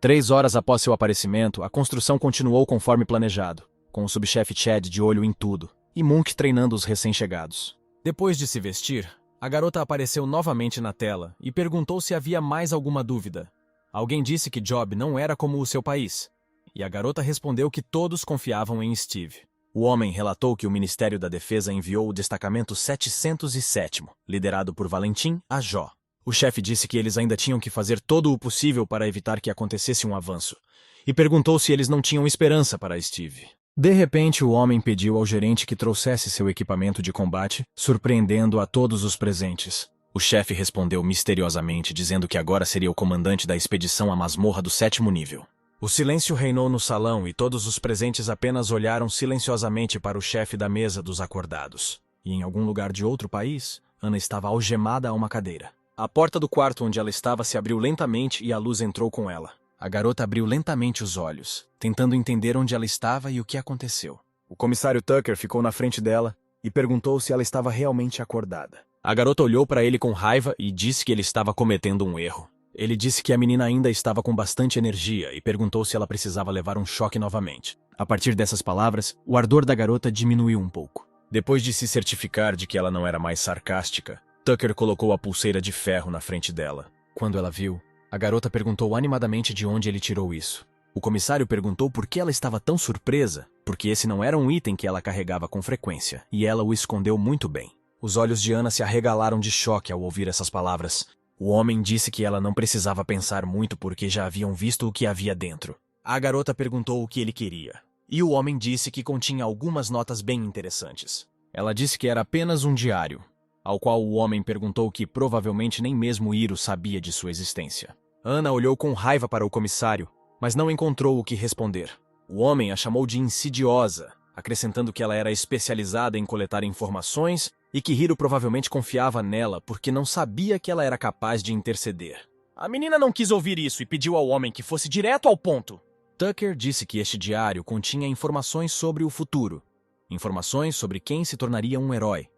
3 horas após seu aparecimento, a construção continuou conforme planejado, com o subchefe Chad de olho em tudo, e Monk treinando os recém-chegados. Depois de se vestir, a garota apareceu novamente na tela e perguntou se havia mais alguma dúvida. Alguém disse que Job não era como o seu país, e a garota respondeu que todos confiavam em Steve. O homem relatou que o Ministério da Defesa enviou o destacamento 707º, liderado por Valentim Ajó. O chefe disse que eles ainda tinham que fazer todo o possível para evitar que acontecesse um avanço, e perguntou se eles não tinham esperança para Steve. De repente, o homem pediu ao gerente que trouxesse seu equipamento de combate, surpreendendo a todos os presentes. O chefe respondeu misteriosamente, dizendo que agora seria o comandante da expedição à masmorra do 7º nível. O silêncio reinou no salão e todos os presentes apenas olharam silenciosamente para o chefe da mesa dos acordados. E em algum lugar de outro país, Ana estava algemada a uma cadeira. A porta do quarto onde ela estava se abriu lentamente e a luz entrou com ela. A garota abriu lentamente os olhos, tentando entender onde ela estava e o que aconteceu. O comissário Tucker ficou na frente dela e perguntou se ela estava realmente acordada. A garota olhou para ele com raiva e disse que ele estava cometendo um erro. Ele disse que a menina ainda estava com bastante energia e perguntou se ela precisava levar um choque novamente. A partir dessas palavras, o ardor da garota diminuiu um pouco. Depois de se certificar de que ela não era mais sarcástica, Tucker colocou a pulseira de ferro na frente dela. Quando ela viu, a garota perguntou animadamente de onde ele tirou isso. O comissário perguntou por que ela estava tão surpresa, porque esse não era um item que ela carregava com frequência, e ela o escondeu muito bem. Os olhos de Ana se arregalaram de choque ao ouvir essas palavras. O homem disse que ela não precisava pensar muito porque já haviam visto o que havia dentro. A garota perguntou o que ele queria, e o homem disse que continha algumas notas bem interessantes. Ela disse que era apenas um diário, ao qual o homem perguntou que provavelmente nem mesmo Hiro sabia de sua existência. Ana olhou com raiva para o comissário, mas não encontrou o que responder. O homem a chamou de insidiosa, acrescentando que ela era especializada em coletar informações e que Hiro provavelmente confiava nela porque não sabia que ela era capaz de interceder. A menina não quis ouvir isso e pediu ao homem que fosse direto ao ponto. Tucker disse que este diário continha informações sobre o futuro, informações sobre quem se tornaria um herói,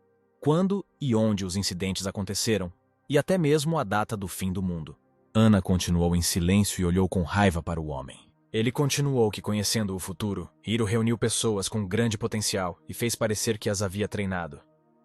quando e onde os incidentes aconteceram, e até mesmo a data do fim do mundo. Ana continuou em silêncio e olhou com raiva para o homem. Ele continuou que, conhecendo o futuro, Hiro reuniu pessoas com grande potencial e fez parecer que as havia treinado.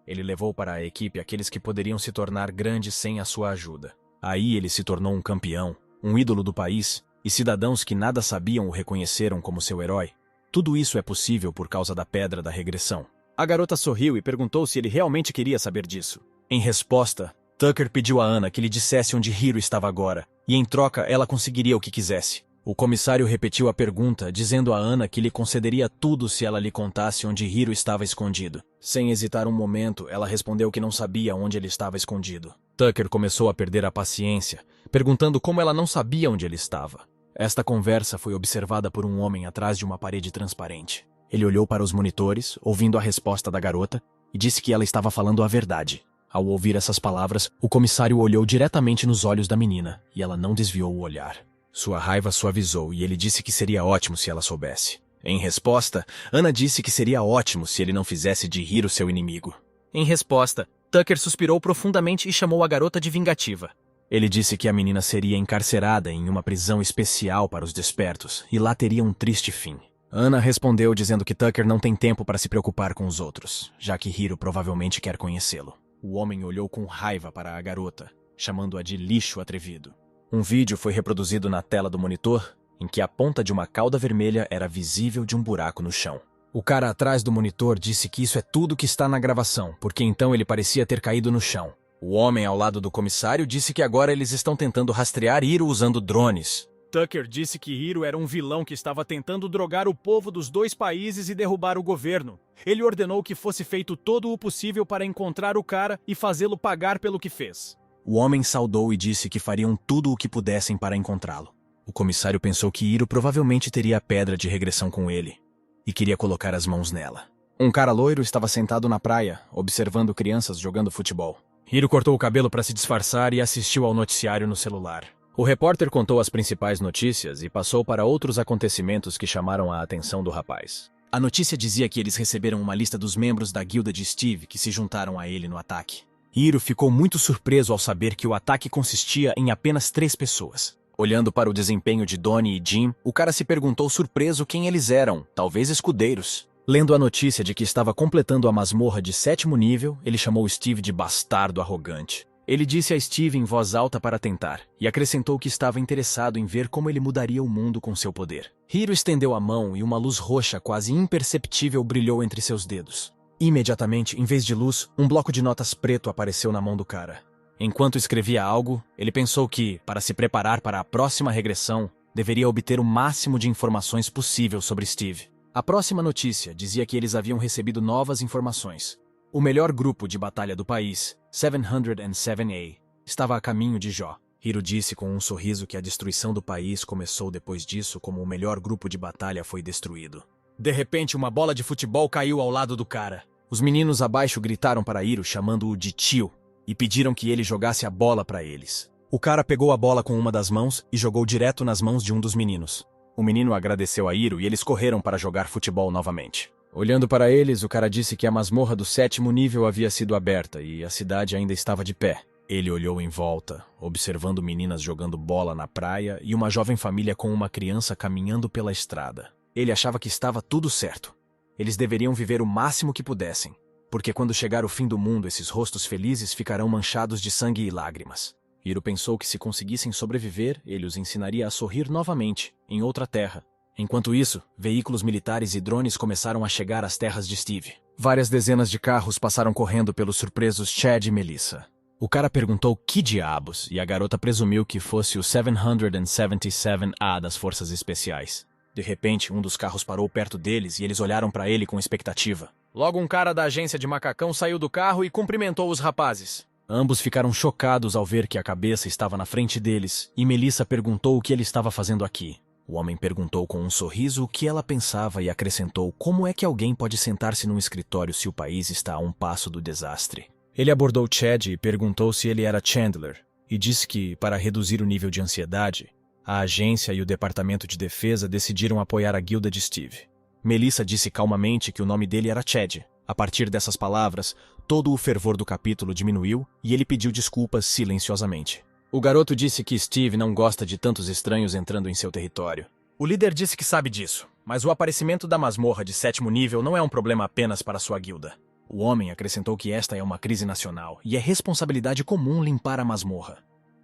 Ele levou para a equipe aqueles que poderiam se tornar grandes sem a sua ajuda. Aí ele se tornou um campeão, um ídolo do país, e cidadãos que nada sabiam o reconheceram como seu herói. Tudo isso é possível por causa da Pedra da Regressão. A garota sorriu e perguntou se ele realmente queria saber disso. Em resposta, Tucker pediu a Ana que lhe dissesse onde Hiro estava agora, e em troca ela conseguiria o que quisesse. O comissário repetiu a pergunta, dizendo a Ana que lhe concederia tudo se ela lhe contasse onde Hiro estava escondido. Sem hesitar um momento, ela respondeu que não sabia onde ele estava escondido. Tucker começou a perder a paciência, perguntando como ela não sabia onde ele estava. Esta conversa foi observada por um homem atrás de uma parede transparente. Ele olhou para os monitores, ouvindo a resposta da garota, e disse que ela estava falando a verdade. Ao ouvir essas palavras, o comissário olhou diretamente nos olhos da menina, e ela não desviou o olhar. Sua raiva suavizou e ele disse que seria ótimo se ela soubesse. Em resposta, Ana disse que seria ótimo se ele não fizesse de Hiro seu inimigo. Em resposta, Tucker suspirou profundamente e chamou a garota de vingativa. Ele disse que a menina seria encarcerada em uma prisão especial para os despertos, e lá teria um triste fim. Ana respondeu dizendo que Tucker não tem tempo para se preocupar com os outros, já que Hiro provavelmente quer conhecê-lo. O homem olhou com raiva para a garota, chamando-a de lixo atrevido. Um vídeo foi reproduzido na tela do monitor, em que a ponta de uma cauda vermelha era visível de um buraco no chão. O cara atrás do monitor disse que isso é tudo que está na gravação, porque então ele parecia ter caído no chão. O homem ao lado do comissário disse que agora eles estão tentando rastrear Hiro usando drones. Tucker disse que Hiro era um vilão que estava tentando drogar o povo dos dois países e derrubar o governo. Ele ordenou que fosse feito todo o possível para encontrar o cara e fazê-lo pagar pelo que fez. O homem saudou e disse que fariam tudo o que pudessem para encontrá-lo. O comissário pensou que Hiro provavelmente teria a pedra de regressão com ele, e queria colocar as mãos nela. Um cara loiro estava sentado na praia, observando crianças jogando futebol. Hiro cortou o cabelo para se disfarçar e assistiu ao noticiário no celular. O repórter contou as principais notícias e passou para outros acontecimentos que chamaram a atenção do rapaz. A notícia dizia que eles receberam uma lista dos membros da guilda de Steve que se juntaram a ele no ataque. Hiro ficou muito surpreso ao saber que o ataque consistia em apenas 3 pessoas. Olhando para o desempenho de Donnie e Jim, o cara se perguntou surpreso quem eles eram, talvez escudeiros. Lendo a notícia de que estava completando a masmorra de 7º nível, ele chamou Steve de bastardo arrogante. Ele disse a Steve em voz alta para tentar, e acrescentou que estava interessado em ver como ele mudaria o mundo com seu poder. Hiro estendeu a mão e uma luz roxa quase imperceptível brilhou entre seus dedos. Imediatamente, em vez de luz, um bloco de notas preto apareceu na mão do cara. Enquanto escrevia algo, ele pensou que, para se preparar para a próxima regressão, deveria obter o máximo de informações possível sobre Steve. A próxima notícia dizia que eles haviam recebido novas informações. O melhor grupo de batalha do país, 707A, estava a caminho de Jó. Hiro disse com um sorriso que a destruição do país começou depois disso, como o melhor grupo de batalha foi destruído. De repente, uma bola de futebol caiu ao lado do cara. Os meninos abaixo gritaram para Hiro, chamando-o de tio, e pediram que ele jogasse a bola para eles. O cara pegou a bola com uma das mãos e jogou direto nas mãos de um dos meninos. O menino agradeceu a Hiro e eles correram para jogar futebol novamente. Olhando para eles, o cara disse que a masmorra do 7º nível havia sido aberta e a cidade ainda estava de pé. Ele olhou em volta, observando meninas jogando bola na praia e uma jovem família com uma criança caminhando pela estrada. Ele achava que estava tudo certo. Eles deveriam viver o máximo que pudessem, porque quando chegar o fim do mundo, esses rostos felizes ficarão manchados de sangue e lágrimas. Hiro pensou que se conseguissem sobreviver, ele os ensinaria a sorrir novamente, em outra terra. Enquanto isso, veículos militares e drones começaram a chegar às terras de Steve. Várias dezenas de carros passaram correndo pelos surpresos Chad e Melissa. O cara perguntou que diabos, e a garota presumiu que fosse o 777A das Forças Especiais. De repente, um dos carros parou perto deles e eles olharam para ele com expectativa. Logo um cara da agência de macacão saiu do carro e cumprimentou os rapazes. Ambos ficaram chocados ao ver que a cabeça estava na frente deles, e Melissa perguntou o que ele estava fazendo aqui. O homem perguntou com um sorriso o que ela pensava e acrescentou como é que alguém pode sentar-se num escritório se o país está a um passo do desastre. Ele abordou Chad e perguntou se ele era Chandler, e disse que, para reduzir o nível de ansiedade, a agência e o departamento de defesa decidiram apoiar a guilda de Steve. Melissa disse calmamente que o nome dele era Chad. A partir dessas palavras, todo o fervor do capítulo diminuiu e ele pediu desculpas silenciosamente. O garoto disse que Steve não gosta de tantos estranhos entrando em seu território. O líder disse que sabe disso, mas o aparecimento da masmorra de 7º nível não é um problema apenas para sua guilda. O homem acrescentou que esta é uma crise nacional e é responsabilidade comum limpar a masmorra.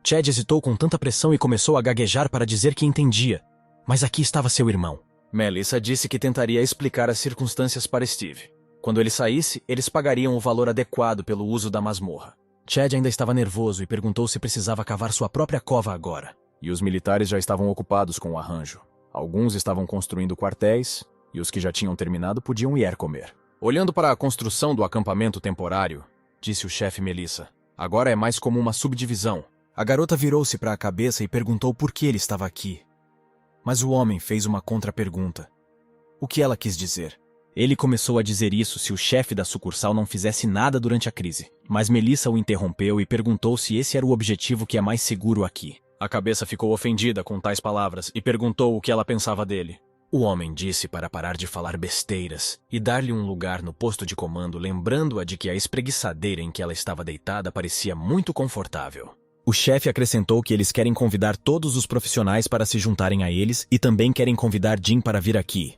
Chad hesitou com tanta pressão e começou a gaguejar para dizer que entendia, mas aqui estava seu irmão. Melissa disse que tentaria explicar as circunstâncias para Steve. Quando ele saísse, eles pagariam o valor adequado pelo uso da masmorra. Chad ainda estava nervoso e perguntou se precisava cavar sua própria cova agora. E os militares já estavam ocupados com o arranjo. Alguns estavam construindo quartéis, e os que já tinham terminado podiam ir comer. Olhando para a construção do acampamento temporário, disse o chefe Melissa, agora é mais como uma subdivisão. A garota virou-se para a cabeça e perguntou por que ele estava aqui. Mas o homem fez uma contra-pergunta. O que ela quis dizer? Ele começou a dizer isso se o chefe da sucursal não fizesse nada durante a crise. Mas Melissa o interrompeu e perguntou se esse era o objetivo que é mais seguro aqui. A cabeça ficou ofendida com tais palavras e perguntou o que ela pensava dele. O homem disse para parar de falar besteiras e dar-lhe um lugar no posto de comando, lembrando-a de que a espreguiçadeira em que ela estava deitada parecia muito confortável. O chefe acrescentou que eles querem convidar todos os profissionais para se juntarem a eles e também querem convidar Jim para vir aqui.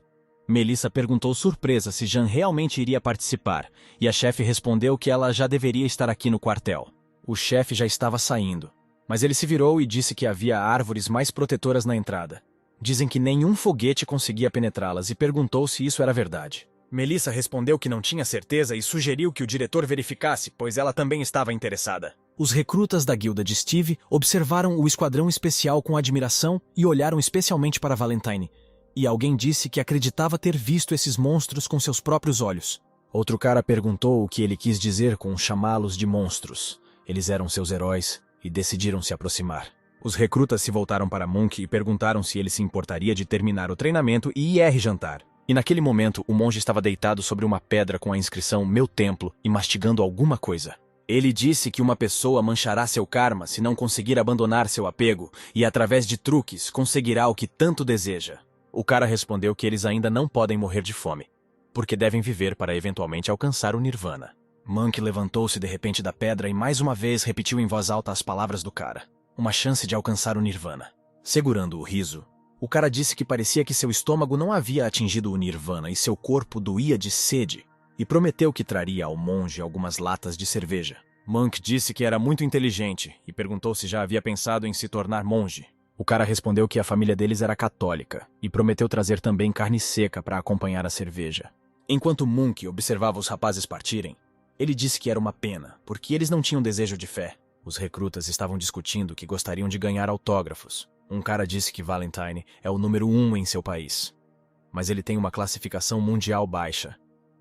Melissa perguntou surpresa se Jean realmente iria participar, e a chefe respondeu que ela já deveria estar aqui no quartel. O chefe já estava saindo, mas ele se virou e disse que havia árvores mais protetoras na entrada. Dizem que nenhum foguete conseguia penetrá-las e perguntou se isso era verdade. Melissa respondeu que não tinha certeza e sugeriu que o diretor verificasse, pois ela também estava interessada. Os recrutas da guilda de Steve observaram o esquadrão especial com admiração e olharam especialmente para Valentine. E alguém disse que acreditava ter visto esses monstros com seus próprios olhos. Outro cara perguntou o que ele quis dizer com chamá-los de monstros. Eles eram seus heróis e decidiram se aproximar. Os recrutas se voltaram para Monk e perguntaram se ele se importaria de terminar o treinamento e ir jantar. E naquele momento, o monge estava deitado sobre uma pedra com a inscrição Meu Templo e mastigando alguma coisa. Ele disse que uma pessoa manchará seu karma se não conseguir abandonar seu apego e, através de truques, conseguirá o que tanto deseja. O cara respondeu que eles ainda não podem morrer de fome, porque devem viver para eventualmente alcançar o Nirvana. Monk levantou-se de repente da pedra e mais uma vez repetiu em voz alta as palavras do cara. Uma chance de alcançar o Nirvana. Segurando o riso, o cara disse que parecia que seu estômago não havia atingido o nirvana e seu corpo doía de sede, e prometeu que traria ao monge algumas latas de cerveja. Monk disse que era muito inteligente e perguntou se já havia pensado em se tornar monge. O cara respondeu que a família deles era católica e prometeu trazer também carne seca para acompanhar a cerveja. Enquanto Monk observava os rapazes partirem, ele disse que era uma pena, porque eles não tinham desejo de fé. Os recrutas estavam discutindo que gostariam de ganhar autógrafos. Um cara disse que Valentine é o número 1 em seu país, mas ele tem uma classificação mundial baixa.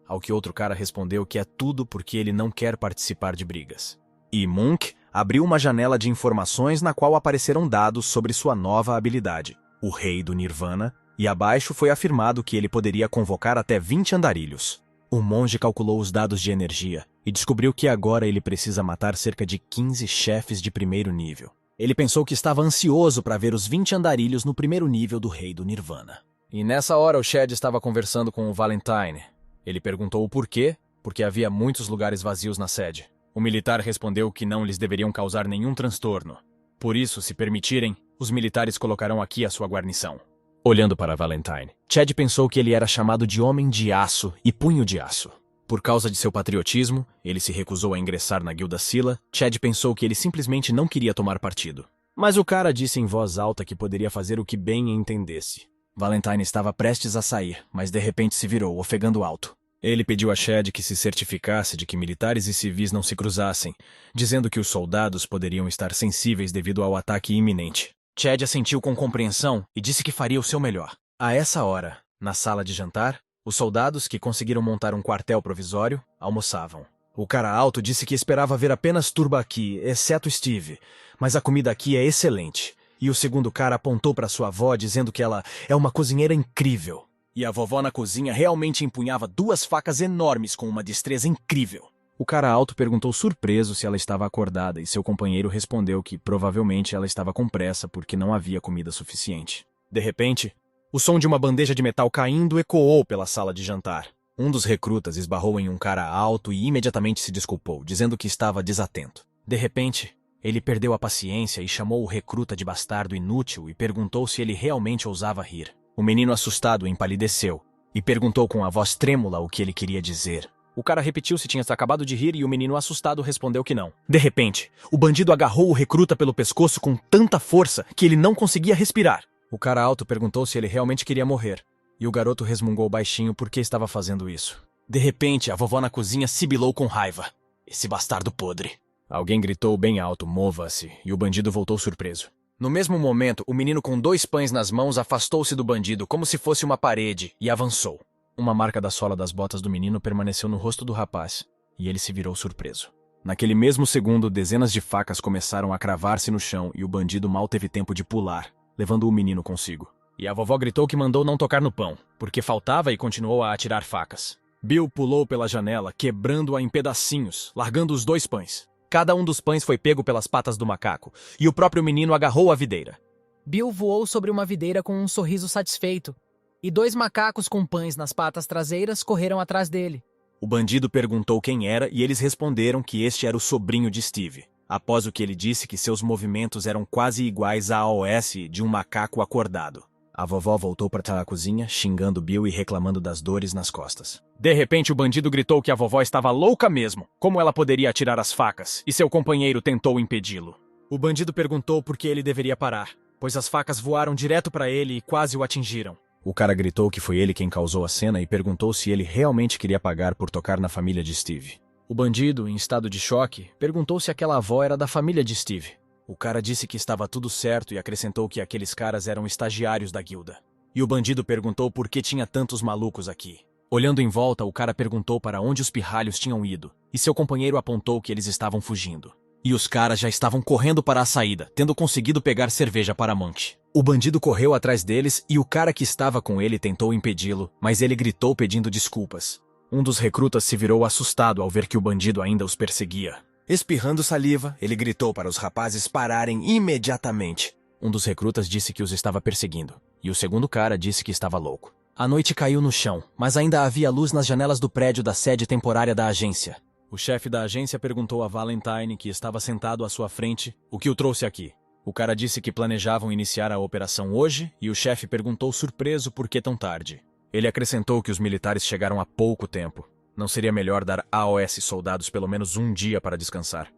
Ao que outro cara respondeu que é tudo porque ele não quer participar de brigas. E Monk abriu uma janela de informações na qual apareceram dados sobre sua nova habilidade, o Rei do Nirvana, e abaixo foi afirmado que ele poderia convocar até 20 andarilhos. O monge calculou os dados de energia e descobriu que agora ele precisa matar cerca de 15 chefes de primeiro nível. Ele pensou que estava ansioso para ver os 20 andarilhos no primeiro nível do Rei do Nirvana. E nessa hora o Chad estava conversando com o Valentine. Ele perguntou o porquê, porque havia muitos lugares vazios na sede. O militar respondeu que não lhes deveriam causar nenhum transtorno. Por isso, se permitirem, os militares colocarão aqui a sua guarnição. Olhando para Valentine, Chad pensou que ele era chamado de Homem de Aço e Punho de Aço. Por causa de seu patriotismo, ele se recusou a ingressar na Guilda Scylla. Chad pensou que ele simplesmente não queria tomar partido. Mas o cara disse em voz alta que poderia fazer o que bem entendesse. Valentine estava prestes a sair, mas de repente se virou, ofegando alto. Ele pediu a Chad que se certificasse de que militares e civis não se cruzassem, dizendo que os soldados poderiam estar sensíveis devido ao ataque iminente. Chad assentiu com compreensão e disse que faria o seu melhor. A essa hora, na sala de jantar, os soldados que conseguiram montar um quartel provisório almoçavam. O cara alto disse que esperava ver apenas turba aqui, exceto Steve, mas a comida aqui é excelente. E o segundo cara apontou para sua avó dizendo que ela é uma cozinheira incrível. E a vovó na cozinha realmente empunhava 2 facas enormes com uma destreza incrível. O cara alto perguntou surpreso se ela estava acordada e seu companheiro respondeu que provavelmente ela estava com pressa porque não havia comida suficiente. De repente, o som de uma bandeja de metal caindo ecoou pela sala de jantar. Um dos recrutas esbarrou em um cara alto e imediatamente se desculpou, dizendo que estava desatento. De repente, ele perdeu a paciência e chamou o recruta de bastardo inútil e perguntou se ele realmente ousava rir. O menino assustado empalideceu e perguntou com a voz trêmula o que ele queria dizer. O cara repetiu se tinha acabado de rir e o menino assustado respondeu que não. De repente, o bandido agarrou o recruta pelo pescoço com tanta força que ele não conseguia respirar. O cara alto perguntou se ele realmente queria morrer, e o garoto resmungou baixinho por que estava fazendo isso. De repente, a vovó na cozinha sibilou com raiva. Esse bastardo podre. Alguém gritou bem alto, mova-se, e o bandido voltou surpreso. No mesmo momento, o menino com 2 pães nas mãos afastou-se do bandido como se fosse uma parede e avançou. Uma marca da sola das botas do menino permaneceu no rosto do rapaz, e ele se virou surpreso. Naquele mesmo segundo, dezenas de facas começaram a cravar-se no chão e o bandido mal teve tempo de pular, levando o menino consigo. E a vovó gritou que mandou não tocar no pão, porque faltava e continuou a atirar facas. Bill pulou pela janela, quebrando-a em pedacinhos, largando os 2 pães. Cada um dos pães foi pego pelas patas do macaco, e o próprio menino agarrou a videira. Bill voou sobre uma videira com um sorriso satisfeito, e 2 macacos com pães nas patas traseiras correram atrás dele. O bandido perguntou quem era e eles responderam que este era o sobrinho de Steve, após o que ele disse que seus movimentos eram quase iguais à AOS de um macaco acordado. A vovó voltou para a cozinha, xingando Bill e reclamando das dores nas costas. De repente, o bandido gritou que a vovó estava louca mesmo. Como ela poderia atirar as facas? E seu companheiro tentou impedi-lo. O bandido perguntou por que ele deveria parar, pois as facas voaram direto para ele e quase o atingiram. O cara gritou que foi ele quem causou a cena e perguntou se ele realmente queria pagar por tocar na família de Steve. O bandido, em estado de choque, perguntou se aquela avó era da família de Steve. O cara disse que estava tudo certo e acrescentou que aqueles caras eram estagiários da guilda. E o bandido perguntou por que tinha tantos malucos aqui. Olhando em volta, o cara perguntou para onde os pirralhos tinham ido, e seu companheiro apontou que eles estavam fugindo. E os caras já estavam correndo para a saída, tendo conseguido pegar cerveja para Monk. O bandido correu atrás deles e o cara que estava com ele tentou impedi-lo, mas ele gritou pedindo desculpas. Um dos recrutas se virou assustado ao ver que o bandido ainda os perseguia. Espirrando saliva, ele gritou para os rapazes pararem imediatamente. Um dos recrutas disse que os estava perseguindo, e o segundo cara disse que estava louco. A noite caiu no chão, mas ainda havia luz nas janelas do prédio da sede temporária da agência. O chefe da agência perguntou a Valentine, que estava sentado à sua frente, o que o trouxe aqui. O cara disse que planejavam iniciar a operação hoje e o chefe perguntou surpreso por que tão tarde. Ele acrescentou que os militares chegaram há pouco tempo. Não seria melhor dar AOS soldados pelo menos um dia para descansar?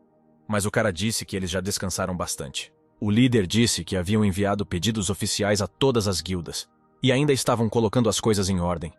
Mas o cara disse que eles já descansaram bastante. O líder disse que haviam enviado pedidos oficiais a todas as guildas e ainda estavam colocando as coisas em ordem.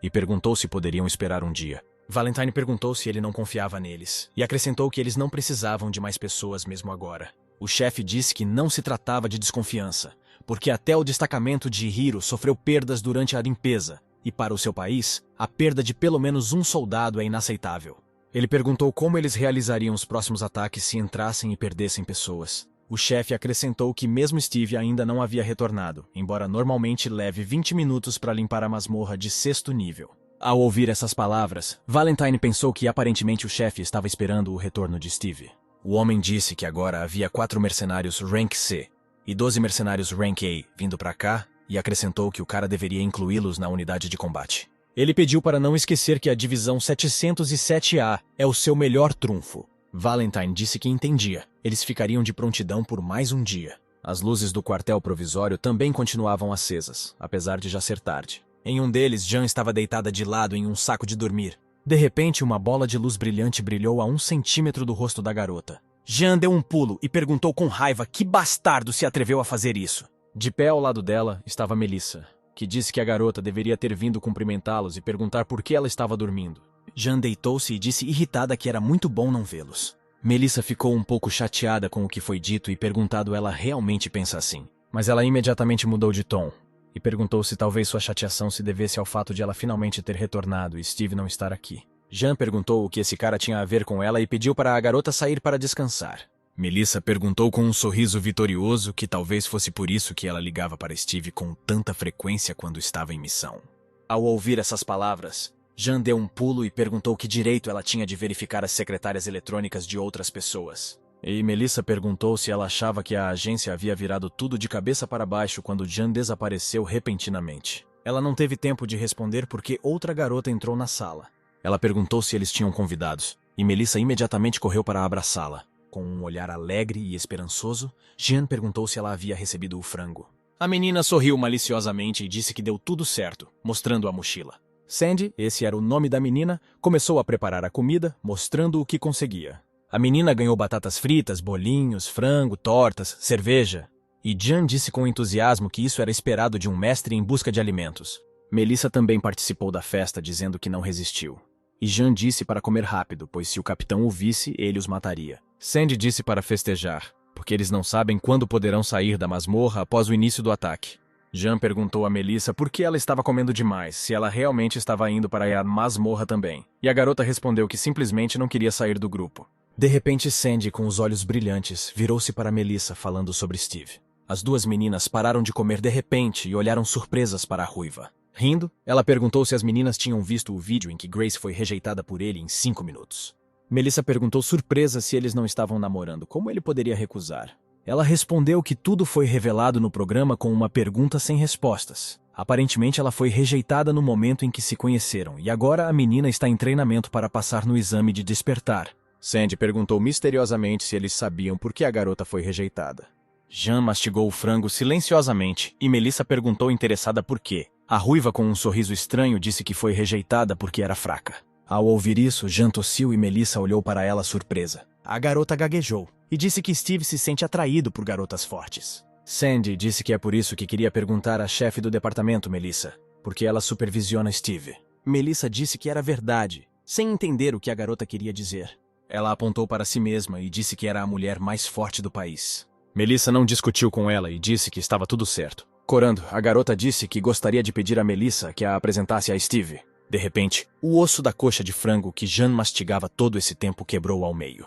E perguntou se poderiam esperar um dia. Valentine perguntou se ele não confiava neles e acrescentou que eles não precisavam de mais pessoas mesmo agora. O chefe disse que não se tratava de desconfiança, porque até o destacamento de Hiro sofreu perdas durante a limpeza, e para o seu país, a perda de pelo menos um soldado é inaceitável. Ele perguntou como eles realizariam os próximos ataques se entrassem e perdessem pessoas. O chefe acrescentou que mesmo Steve ainda não havia retornado, embora normalmente leve 20 minutos para limpar a masmorra de 6º nível. Ao ouvir essas palavras, Valentine pensou que aparentemente o chefe estava esperando o retorno de Steve. O homem disse que agora havia 4 mercenários Rank C e 12 mercenários Rank A vindo para cá e acrescentou que o cara deveria incluí-los na unidade de combate. Ele pediu para não esquecer que a divisão 707A é o seu melhor trunfo. Valentine disse que entendia. Eles ficariam de prontidão por mais um dia. As luzes do quartel provisório também continuavam acesas, apesar de já ser tarde. Em um deles, Jean estava deitada de lado em um saco de dormir. De repente, uma bola de luz brilhante brilhou a 1 centímetro do rosto da garota. Jean deu um pulo e perguntou com raiva que bastardo se atreveu a fazer isso. De pé ao lado dela estava Melissa, que disse que a garota deveria ter vindo cumprimentá-los e perguntar por que ela estava dormindo. Jean deitou-se e disse irritada que era muito bom não vê-los. Melissa ficou um pouco chateada com o que foi dito e perguntado ela realmente pensa assim. Mas ela imediatamente mudou de tom e perguntou se talvez sua chateação se devesse ao fato de ela finalmente ter retornado e Steve não estar aqui. Jean perguntou o que esse cara tinha a ver com ela e pediu para a garota sair para descansar. Melissa perguntou com um sorriso vitorioso que talvez fosse por isso que ela ligava para Steve com tanta frequência quando estava em missão. Ao ouvir essas palavras, Jean deu um pulo e perguntou que direito ela tinha de verificar as secretárias eletrônicas de outras pessoas. E Melissa perguntou se ela achava que a agência havia virado tudo de cabeça para baixo quando Jean desapareceu repentinamente. Ela não teve tempo de responder porque outra garota entrou na sala. Ela perguntou se eles tinham convidados, e Melissa imediatamente correu para abraçá-la. Com um olhar alegre e esperançoso, Jean perguntou se ela havia recebido o frango. A menina sorriu maliciosamente e disse que deu tudo certo, mostrando a mochila. Sandy, esse era o nome da menina, começou a preparar a comida, mostrando o que conseguia. A menina ganhou batatas fritas, bolinhos, frango, tortas, cerveja. E Jean disse com entusiasmo que isso era esperado de um mestre em busca de alimentos. Melissa também participou da festa, dizendo que não resistiu. E Jean disse para comer rápido, pois se o capitão o visse, ele os mataria. Sandy disse para festejar, porque eles não sabem quando poderão sair da masmorra após o início do ataque. Jean perguntou a Melissa por que ela estava comendo demais, se ela realmente estava indo para a masmorra também. E a garota respondeu que simplesmente não queria sair do grupo. De repente, Sandy, com os olhos brilhantes, virou-se para Melissa falando sobre Steve. As duas meninas pararam de comer de repente e olharam surpresas para a ruiva. Rindo, ela perguntou se as meninas tinham visto o vídeo em que Grace foi rejeitada por ele em 5 minutos. Melissa perguntou surpresa se eles não estavam namorando, como ele poderia recusar. Ela respondeu que tudo foi revelado no programa com uma pergunta sem respostas. Aparentemente ela foi rejeitada no momento em que se conheceram, e agora a menina está em treinamento para passar no exame de despertar. Sandy perguntou misteriosamente se eles sabiam por que a garota foi rejeitada. Jean mastigou o frango silenciosamente e Melissa perguntou interessada por quê. A ruiva, com um sorriso estranho, disse que foi rejeitada porque era fraca. Ao ouvir isso, Jean tossiu e Melissa olhou para ela surpresa. A garota gaguejou e disse que Steve se sente atraído por garotas fortes. Sandy disse que é por isso que queria perguntar à chefe do departamento, Melissa, porque ela supervisiona Steve. Melissa disse que era verdade, sem entender o que a garota queria dizer. Ela apontou para si mesma e disse que era a mulher mais forte do país. Melissa não discutiu com ela e disse que estava tudo certo. Corando, a garota disse que gostaria de pedir a Melissa que a apresentasse a Steve. De repente, o osso da coxa de frango que Jean mastigava todo esse tempo quebrou ao meio.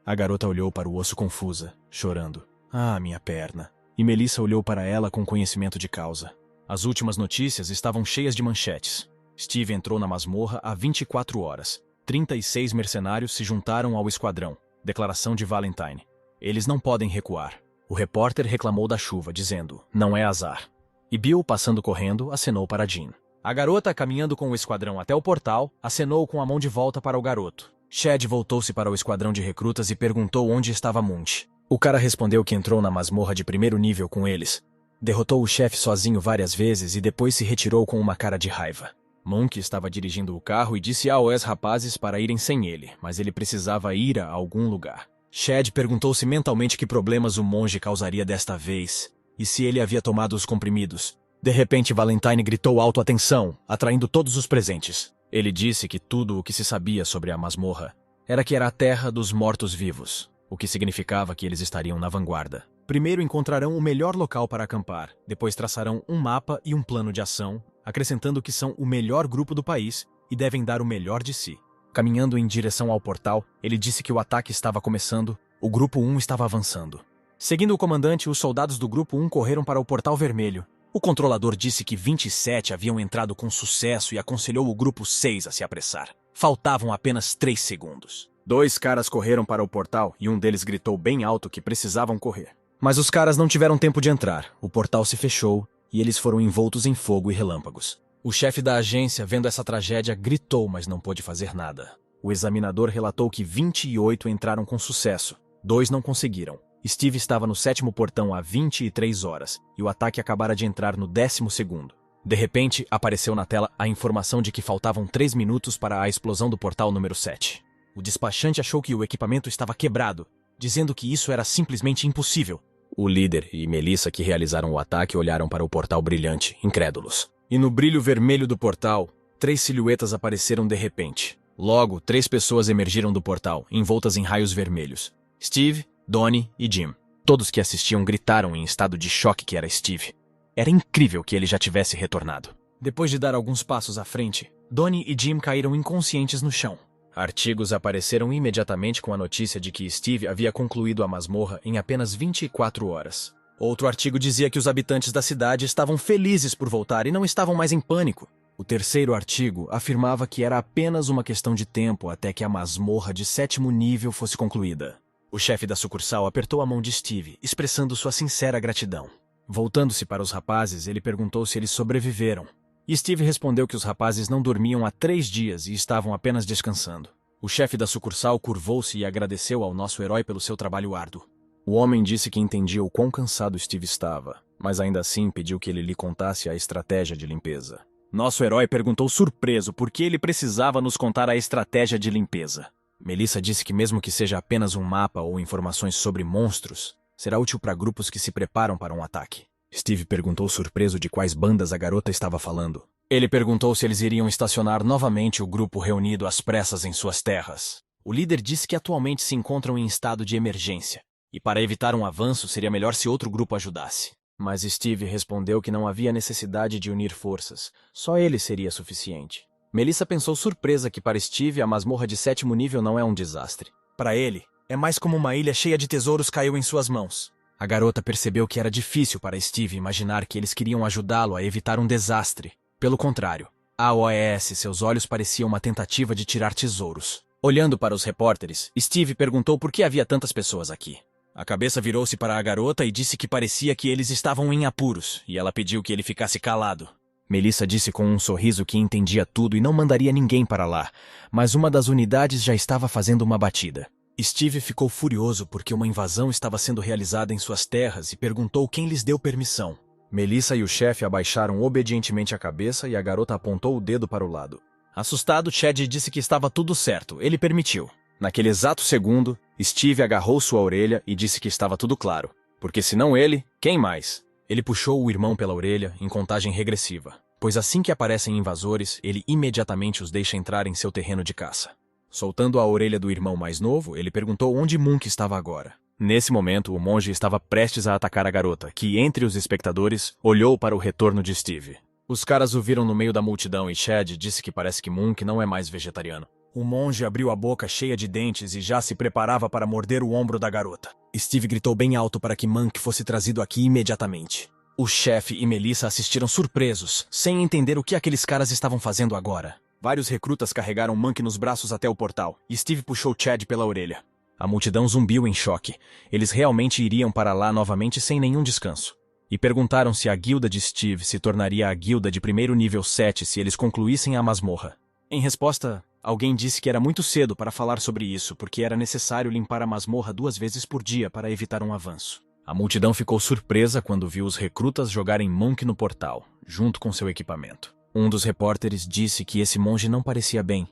A garota olhou para o osso confusa, chorando. Ah, minha perna. E Melissa olhou para ela com conhecimento de causa. As últimas notícias estavam cheias de manchetes. Steve entrou na masmorra há 24 horas. 36 mercenários se juntaram ao esquadrão. Declaração de Valentine. Eles não podem recuar. O repórter reclamou da chuva, dizendo, não é azar. E Bill, passando correndo, acenou para Jean. A garota, caminhando com o esquadrão até o portal, acenou com a mão de volta para o garoto. Chad voltou-se para o esquadrão de recrutas e perguntou onde estava Munch. O cara respondeu que entrou na masmorra de primeiro nível com eles, derrotou o chefe sozinho várias vezes e depois se retirou com uma cara de raiva. Monk estava dirigindo o carro e disse aos rapazes para irem sem ele, mas ele precisava ir a algum lugar. Chad perguntou-se mentalmente que problemas o monge causaria desta vez, e se ele havia tomado os comprimidos. De repente, Valentine gritou alto atenção, atraindo todos os presentes. Ele disse que tudo o que se sabia sobre a masmorra era que era a terra dos mortos-vivos, o que significava que eles estariam na vanguarda. Primeiro encontrarão o melhor local para acampar, depois traçarão um mapa e um plano de ação, acrescentando que são o melhor grupo do país e devem dar o melhor de si. Caminhando em direção ao portal, ele disse que o ataque estava começando, o Grupo 1 estava avançando. Seguindo o comandante, os soldados do Grupo 1 correram para o Portal Vermelho. O controlador disse que 27 haviam entrado com sucesso e aconselhou o Grupo 6 a se apressar. Faltavam apenas 3 segundos. 2 caras correram para o portal e um deles gritou bem alto que precisavam correr. Mas os caras não tiveram tempo de entrar. O portal se fechou e eles foram envoltos em fogo e relâmpagos. O chefe da agência, vendo essa tragédia, gritou, mas não pôde fazer nada. O examinador relatou que 28 entraram com sucesso. 2 não conseguiram. Steve estava no 7º portão há 23 horas e o ataque acabara de entrar no 10º. De repente, apareceu na tela a informação de que faltavam 3 minutos para a explosão do portal número 7. O despachante achou que o equipamento estava quebrado, dizendo que isso era simplesmente impossível. O líder e Melissa, que realizaram o ataque, olharam para o portal brilhante, incrédulos. E no brilho vermelho do portal, 3 silhuetas apareceram de repente. Logo, 3 pessoas emergiram do portal, envoltas em raios vermelhos. Steve, Donnie e Jim. Todos que assistiam gritaram em estado de choque que era Steve. Era incrível que ele já tivesse retornado. Depois de dar alguns passos à frente, Donnie e Jim caíram inconscientes no chão. Artigos apareceram imediatamente com a notícia de que Steve havia concluído a masmorra em apenas 24 horas. Outro artigo dizia que os habitantes da cidade estavam felizes por voltar e não estavam mais em pânico. O terceiro artigo afirmava que era apenas uma questão de tempo até que a masmorra de 7º nível fosse concluída. O chefe da sucursal apertou a mão de Steve, expressando sua sincera gratidão. Voltando-se para os rapazes, ele perguntou se eles sobreviveram. E Steve respondeu que os rapazes não dormiam há 3 dias e estavam apenas descansando. O chefe da sucursal curvou-se e agradeceu ao nosso herói pelo seu trabalho árduo. O homem disse que entendia o quão cansado Steve estava, mas ainda assim pediu que ele lhe contasse a estratégia de limpeza. Nosso herói perguntou surpreso por que ele precisava nos contar a estratégia de limpeza. Melissa disse que mesmo que seja apenas um mapa ou informações sobre monstros, será útil para grupos que se preparam para um ataque. Steve perguntou surpreso de quais bandas a garota estava falando. Ele perguntou se eles iriam estacionar novamente o grupo reunido às pressas em suas terras. O líder disse que atualmente se encontram em estado de emergência, e para evitar um avanço seria melhor se outro grupo ajudasse. Mas Steve respondeu que não havia necessidade de unir forças, só ele seria suficiente. Melissa pensou surpresa que para Steve a masmorra de 7º nível não é um desastre. Para ele, é mais como uma ilha cheia de tesouros caiu em suas mãos. A garota percebeu que era difícil para Steve imaginar que eles queriam ajudá-lo a evitar um desastre. Pelo contrário, a OES, seus olhos pareciam uma tentativa de tirar tesouros. Olhando para os repórteres, Steve perguntou por que havia tantas pessoas aqui. A cabeça virou-se para a garota e disse que parecia que eles estavam em apuros, e ela pediu que ele ficasse calado. Melissa disse com um sorriso que entendia tudo e não mandaria ninguém para lá, mas uma das unidades já estava fazendo uma batida. Steve ficou furioso porque uma invasão estava sendo realizada em suas terras e perguntou quem lhes deu permissão. Melissa e o chefe abaixaram obedientemente a cabeça e a garota apontou o dedo para o lado. Assustado, Chad disse que estava tudo certo, ele permitiu. Naquele exato segundo, Steve agarrou sua orelha e disse que estava tudo claro. Porque se não ele, quem mais? Ele puxou o irmão pela orelha em contagem regressiva, pois assim que aparecem invasores, ele imediatamente os deixa entrar em seu terreno de caça. Soltando a orelha do irmão mais novo, ele perguntou onde Monk estava agora. Nesse momento, o monge estava prestes a atacar a garota, que, entre os espectadores, olhou para o retorno de Steve. Os caras o viram no meio da multidão e Chad disse que parece que Monk não é mais vegetariano. O monge abriu a boca cheia de dentes e já se preparava para morder o ombro da garota. Steve gritou bem alto para que Monk fosse trazido aqui imediatamente. O chefe e Melissa assistiram surpresos, sem entender o que aqueles caras estavam fazendo agora. Vários recrutas carregaram Monk nos braços até o portal, e Steve puxou Chad pela orelha. A multidão zumbiu em choque. Eles realmente iriam para lá novamente sem nenhum descanso. E perguntaram se a guilda de Steve se tornaria a guilda de primeiro nível 7 se eles concluíssem a masmorra. Em resposta, Alguém disse que era muito cedo para falar sobre isso, porque era necessário limpar a masmorra 2 vezes por dia para evitar um avanço. A multidão ficou surpresa quando viu os recrutas jogarem Monk no portal, junto com seu equipamento. Um dos repórteres disse que esse monge não parecia bem,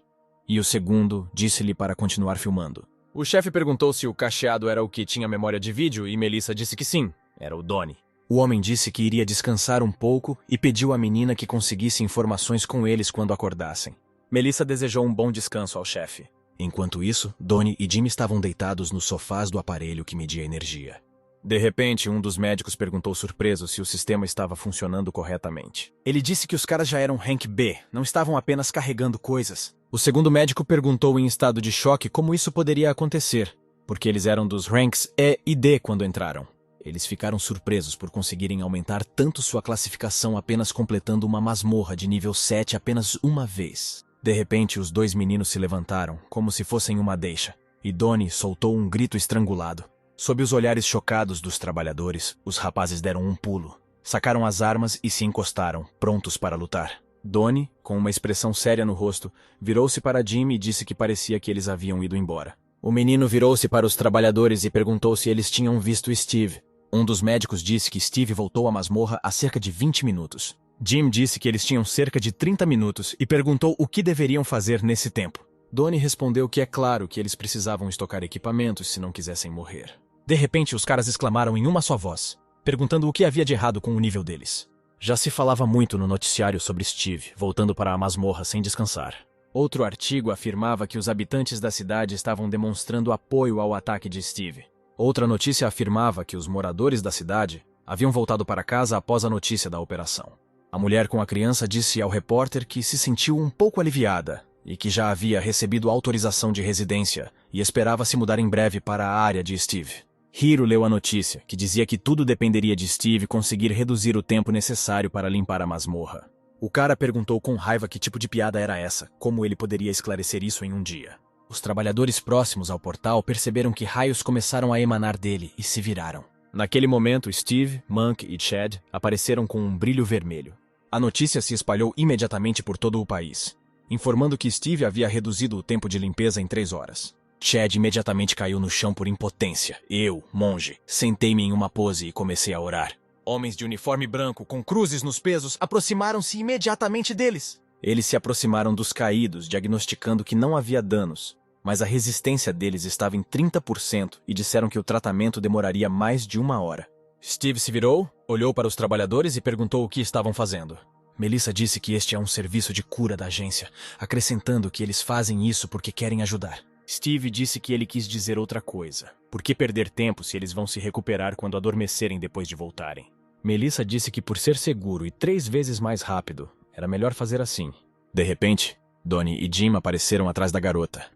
e o segundo disse-lhe para continuar filmando. O chefe perguntou se o cacheado era o que tinha memória de vídeo e Melissa disse que sim, era o Donnie. O homem disse que iria descansar um pouco e pediu à menina que conseguisse informações com eles quando acordassem. Melissa desejou um bom descanso ao chefe. Enquanto isso, Donnie e Jim estavam deitados nos sofás do aparelho que media energia. De repente, um dos médicos perguntou surpreso se o sistema estava funcionando corretamente. Ele disse que os caras já eram Rank B, não estavam apenas carregando coisas. O segundo médico perguntou em estado de choque como isso poderia acontecer, porque eles eram dos Ranks E e D quando entraram. Eles ficaram surpresos por conseguirem aumentar tanto sua classificação apenas completando uma masmorra de nível 7 apenas uma vez. De repente, os dois meninos se levantaram, como se fossem uma deixa, e Donnie soltou um grito estrangulado. Sob os olhares chocados dos trabalhadores, os rapazes deram um pulo, sacaram as armas e se encostaram, prontos para lutar. Donnie, com uma expressão séria no rosto, virou-se para Jim e disse que parecia que eles haviam ido embora. O menino virou-se para os trabalhadores e perguntou se eles tinham visto Steve. Um dos médicos disse que Steve voltou à masmorra há cerca de 20 minutos. Jim disse que eles tinham cerca de 30 minutos e perguntou o que deveriam fazer nesse tempo. Donnie respondeu que é claro que eles precisavam estocar equipamentos se não quisessem morrer. De repente, os caras exclamaram em uma só voz, perguntando o que havia de errado com o nível deles. Já se falava muito no noticiário sobre Steve, voltando para a masmorra sem descansar. Outro artigo afirmava que os habitantes da cidade estavam demonstrando apoio ao ataque de Steve. Outra notícia afirmava que os moradores da cidade haviam voltado para casa após a notícia da operação. A mulher com a criança disse ao repórter que se sentiu um pouco aliviada e que já havia recebido autorização de residência e esperava se mudar em breve para a área de Steve. Hiro leu a notícia, que dizia que tudo dependeria de Steve conseguir reduzir o tempo necessário para limpar a masmorra. O cara perguntou com raiva que tipo de piada era essa, como ele poderia esclarecer isso em um dia. Os trabalhadores próximos ao portal perceberam que raios começaram a emanar dele e se viraram. Naquele momento, Steve, Monk e Chad apareceram com um brilho vermelho. A notícia se espalhou imediatamente por todo o país, informando que Steve havia reduzido o tempo de limpeza em 3 horas. Chad imediatamente caiu no chão por impotência. Eu, monge, sentei-me em uma pose e comecei a orar. Homens de uniforme branco, com cruzes nos pesos, aproximaram-se imediatamente deles. Eles se aproximaram dos caídos, diagnosticando que não havia danos, mas a resistência deles estava em 30% e disseram que o tratamento demoraria mais de 1 hora. Steve se virou, olhou para os trabalhadores e perguntou o que estavam fazendo. Melissa disse que este é um serviço de cura da agência, acrescentando que eles fazem isso porque querem ajudar. Steve disse que ele quis dizer outra coisa. Por que perder tempo se eles vão se recuperar quando adormecerem depois de voltarem? Melissa disse que por ser seguro e 3 vezes mais rápido, era melhor fazer assim. De repente, Donnie e Jim apareceram atrás da garota.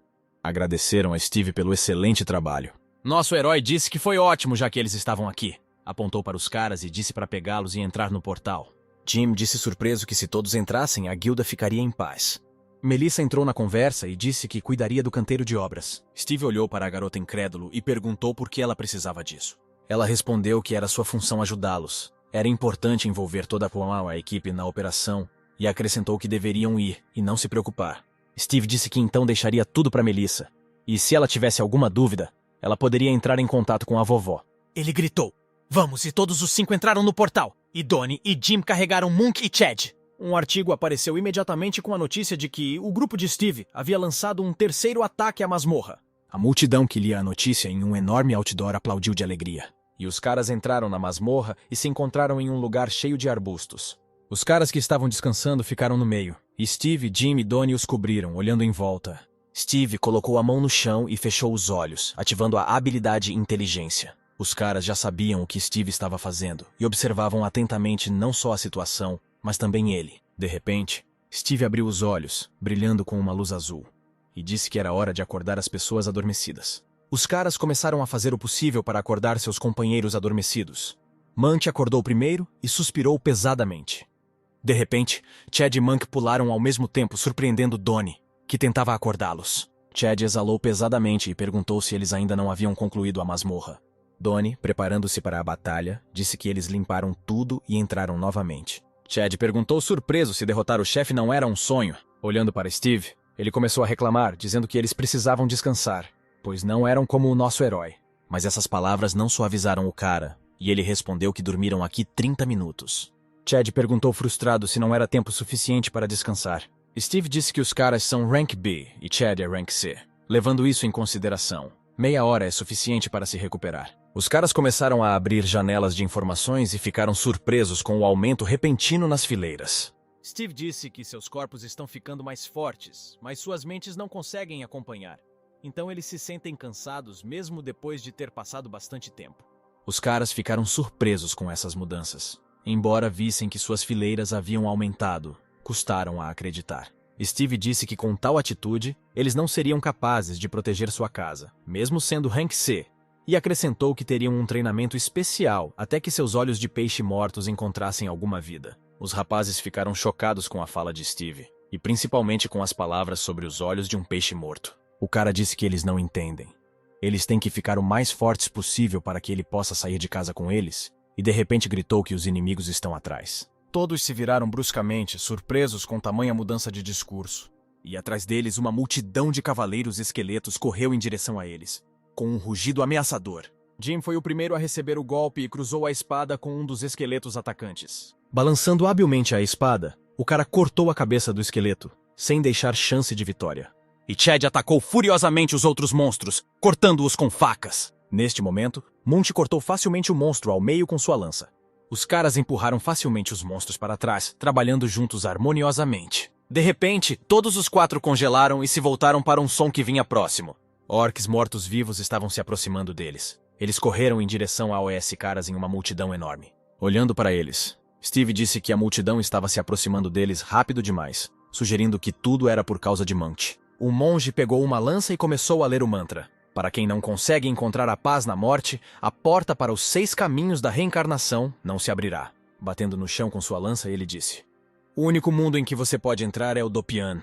Agradeceram a Steve pelo excelente trabalho. Nosso herói disse que foi ótimo já que eles estavam aqui. Apontou para os caras e disse para pegá-los e entrar no portal. Jim disse surpreso que se todos entrassem, a guilda ficaria em paz. Melissa entrou na conversa e disse que cuidaria do canteiro de obras. Steve olhou para a garota incrédulo e perguntou por que ela precisava disso. Ela respondeu que era sua função ajudá-los. Era importante envolver toda a equipe na operação e acrescentou que deveriam ir e não se preocupar. Steve disse que então deixaria tudo para Melissa. E se ela tivesse alguma dúvida, ela poderia entrar em contato com a vovó. Ele gritou: "Vamos!" E todos os 5 entraram no portal. E Donnie e Jim carregaram Monk e Chad. Um artigo apareceu imediatamente com a notícia de que o grupo de Steve havia lançado um 3º ataque à masmorra. A multidão que lia a notícia em um enorme outdoor aplaudiu de alegria. E os caras entraram na masmorra e se encontraram em um lugar cheio de arbustos. Os caras que estavam descansando ficaram no meio, e Steve, Jim e Donnie os cobriram, olhando em volta. Steve colocou a mão no chão e fechou os olhos, ativando a habilidade inteligência. Os caras já sabiam o que Steve estava fazendo e observavam atentamente não só a situação, mas também ele. De repente, Steve abriu os olhos, brilhando com uma luz azul, e disse que era hora de acordar as pessoas adormecidas. Os caras começaram a fazer o possível para acordar seus companheiros adormecidos. Monk acordou primeiro e suspirou pesadamente. De repente, Chad e Monk pularam ao mesmo tempo, surpreendendo Donnie, que tentava acordá-los. Chad exalou pesadamente e perguntou se eles ainda não haviam concluído a masmorra. Donnie, preparando-se para a batalha, disse que eles limparam tudo e entraram novamente. Chad perguntou surpreso se derrotar o chefe não era um sonho. Olhando para Steve, Ele começou a reclamar, dizendo que eles precisavam descansar, pois não eram como o nosso herói. Mas essas palavras não suavizaram o cara, e ele respondeu que dormiram aqui 30 minutos. Chad perguntou frustrado se não era tempo suficiente para descansar. Steve disse que os caras são Rank B e Chad é Rank C. Levando isso em consideração, meia hora é suficiente para se recuperar. Os caras começaram a abrir janelas de informações e ficaram surpresos com o aumento repentino nas fileiras. Steve disse que seus corpos estão ficando mais fortes, mas suas mentes não conseguem acompanhar. Então eles se sentem cansados mesmo depois de ter passado bastante tempo. Os caras ficaram surpresos com essas mudanças. Embora vissem que suas fileiras haviam aumentado, custaram a acreditar. Steve disse que com tal atitude, eles não seriam capazes de proteger sua casa, mesmo sendo Rank C, e acrescentou que teriam um treinamento especial até que seus olhos de peixe mortos encontrassem alguma vida. Os rapazes ficaram chocados com a fala de Steve, e principalmente com as palavras sobre os olhos de um peixe morto. O cara disse que eles não entendem. Eles têm que ficar o mais fortes possível para que ele possa sair de casa com eles, e de repente gritou que os inimigos estão atrás. Todos se viraram bruscamente, surpresos com tamanha mudança de discurso. E atrás deles uma multidão de cavaleiros esqueletos correu em direção a eles, com um rugido ameaçador. Jim foi o primeiro a receber o golpe e cruzou a espada com um dos esqueletos atacantes. Balançando habilmente a espada, o cara cortou a cabeça do esqueleto, sem deixar chance de vitória. E Chad atacou furiosamente os outros monstros, cortando-os com facas. Neste momento, Munch cortou facilmente o monstro ao meio com sua lança. Os caras empurraram facilmente os monstros para trás, trabalhando juntos harmoniosamente. De repente, todos os quatro congelaram e se voltaram para um som que vinha próximo. Orcs mortos-vivos estavam se aproximando deles. Eles correram em direção a OS caras em uma multidão enorme. Olhando para eles, Steve disse que a multidão estava se aproximando deles rápido demais, sugerindo que tudo era por causa de Munch. O monge pegou uma lança e começou a ler o mantra. Para quem não consegue encontrar a paz na morte, a porta para os 6 caminhos da reencarnação não se abrirá. Batendo no chão com sua lança, ele disse: "O único mundo em que você pode entrar é o Dopian,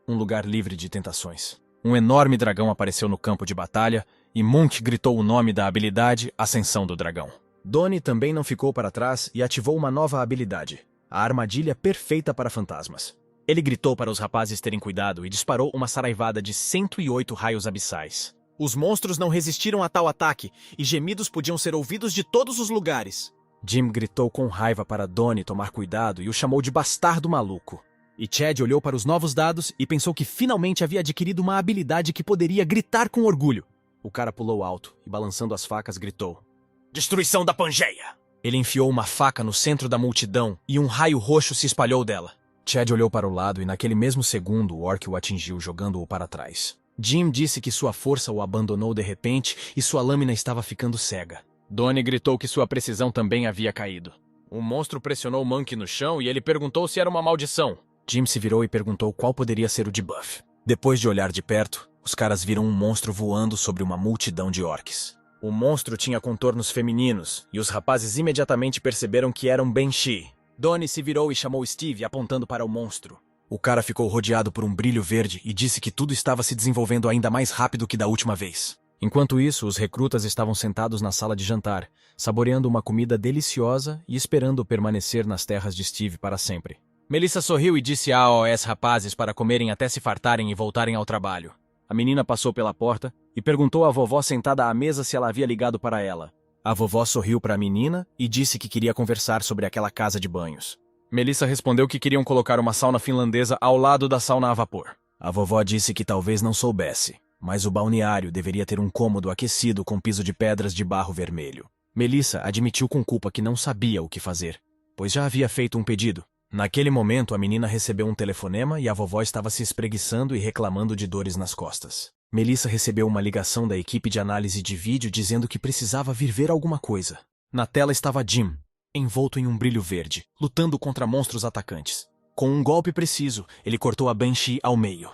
um lugar livre de tentações." Um enorme dragão apareceu no campo de batalha e Munch gritou o nome da habilidade Ascensão do Dragão. Donnie também não ficou para trás e ativou uma nova habilidade, a armadilha perfeita para fantasmas. Ele gritou para os rapazes terem cuidado e disparou uma saraivada de 108 raios abissais. Os monstros não resistiram a tal ataque, e gemidos podiam ser ouvidos de todos os lugares. Jim gritou com raiva para Donnie tomar cuidado e o chamou de bastardo maluco. E Chad olhou para os novos dados e pensou que finalmente havia adquirido uma habilidade que poderia gritar com orgulho. O cara pulou alto e, balançando as facas, gritou: "Destruição da Pangeia!" Ele enfiou uma faca no centro da multidão e um raio roxo se espalhou dela. Chad olhou para o lado e naquele mesmo segundo o orc o atingiu, jogando-o para trás. Jim disse que sua força o abandonou de repente e sua lâmina estava ficando cega. Donnie gritou que sua precisão também havia caído. O monstro pressionou Monkey no chão e ele perguntou se era uma maldição. Jim se virou e perguntou qual poderia ser o debuff. Depois de olhar de perto, os caras viram um monstro voando sobre uma multidão de orcs. O monstro tinha contornos femininos e os rapazes imediatamente perceberam que era um Banshee. Donnie se virou e chamou Steve, apontando para o monstro. O cara ficou rodeado por um brilho verde e disse que tudo estava se desenvolvendo ainda mais rápido que da última vez. Enquanto isso, os recrutas estavam sentados na sala de jantar, saboreando uma comida deliciosa e esperando permanecer nas terras de Steve para sempre. Melissa sorriu e disse aos rapazes para comerem até se fartarem e voltarem ao trabalho. A menina passou pela porta e perguntou à vovó sentada à mesa se ela havia ligado para ela. A vovó sorriu para a menina e disse que queria conversar sobre aquela casa de banhos. Melissa respondeu que queriam colocar uma sauna finlandesa ao lado da sauna a vapor. A vovó disse que talvez não soubesse, mas o balneário deveria ter um cômodo aquecido com piso de pedras de barro vermelho. Melissa admitiu com culpa que não sabia o que fazer, pois já havia feito um pedido. Naquele momento, a menina recebeu um telefonema e a vovó estava se espreguiçando e reclamando de dores nas costas. Melissa recebeu uma ligação da equipe de análise de vídeo dizendo que precisava vir ver alguma coisa. Na tela estava Jim, envolto em um brilho verde, lutando contra monstros atacantes. Com um golpe preciso, ele cortou a Banshee ao meio.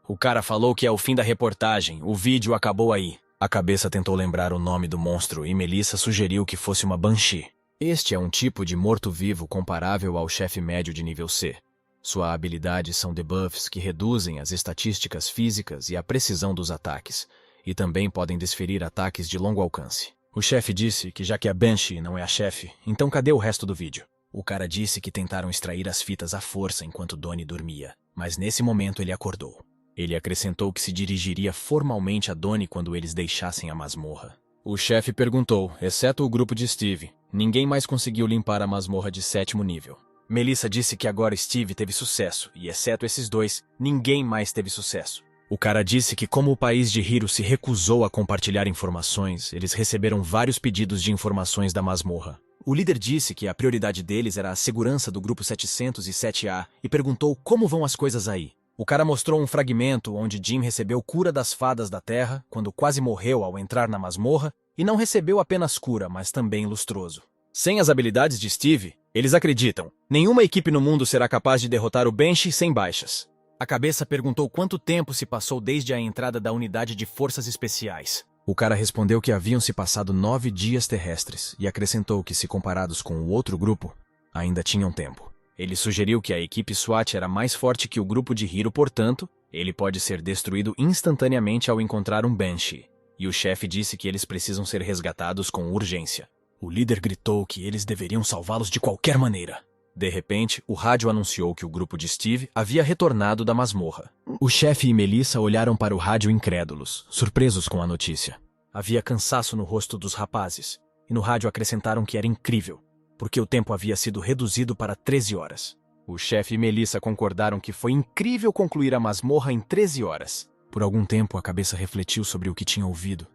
O cara falou que é o fim da reportagem, o vídeo acabou aí. A cabeça tentou lembrar o nome do monstro e Melissa sugeriu que fosse uma Banshee. Este é um tipo de morto-vivo comparável ao chefe médio de nível C. Sua habilidade são debuffs que reduzem as estatísticas físicas e a precisão dos ataques, e também podem desferir ataques de longo alcance. O chefe disse que já que a Banshee não é a chefe, então cadê o resto do vídeo? O cara disse que tentaram extrair as fitas à força enquanto Donnie dormia, mas nesse momento ele acordou. Ele acrescentou que se dirigiria formalmente a Donnie quando eles deixassem a masmorra. O chefe perguntou, exceto o grupo de Steve. Ninguém mais conseguiu limpar a masmorra de 7º nível. Melissa disse que agora Steve teve sucesso, e exceto esses dois, ninguém mais teve sucesso. O cara disse que como o país de Hiro se recusou a compartilhar informações, eles receberam vários pedidos de informações da masmorra. O líder disse que a prioridade deles era a segurança do grupo 707A e perguntou como vão as coisas aí. O cara mostrou um fragmento onde Jim recebeu cura das fadas da terra, quando quase morreu ao entrar na masmorra, e não recebeu apenas cura, mas também lustroso. Sem as habilidades de Steve, eles acreditam, nenhuma equipe no mundo será capaz de derrotar o Banshee sem baixas. A cabeça perguntou quanto tempo se passou desde a entrada da unidade de forças especiais. O cara respondeu que haviam se passado 9 dias terrestres e acrescentou que, se comparados com o outro grupo, ainda tinham tempo. Ele sugeriu que a equipe SWAT era mais forte que o grupo de Hiro, portanto, ele pode ser destruído instantaneamente ao encontrar um Banshee. E o chefe disse que eles precisam ser resgatados com urgência. O líder gritou que eles deveriam salvá-los de qualquer maneira. De repente, o rádio anunciou que o grupo de Steve havia retornado da masmorra. O chefe e Melissa olharam para o rádio incrédulos, surpresos com a notícia. Havia cansaço no rosto dos rapazes, e no rádio acrescentaram que era incrível, porque o tempo havia sido reduzido para 13 horas. O chefe e Melissa concordaram que foi incrível concluir a masmorra em 13 horas. Por algum tempo, a cabeça refletiu sobre o que tinha ouvido,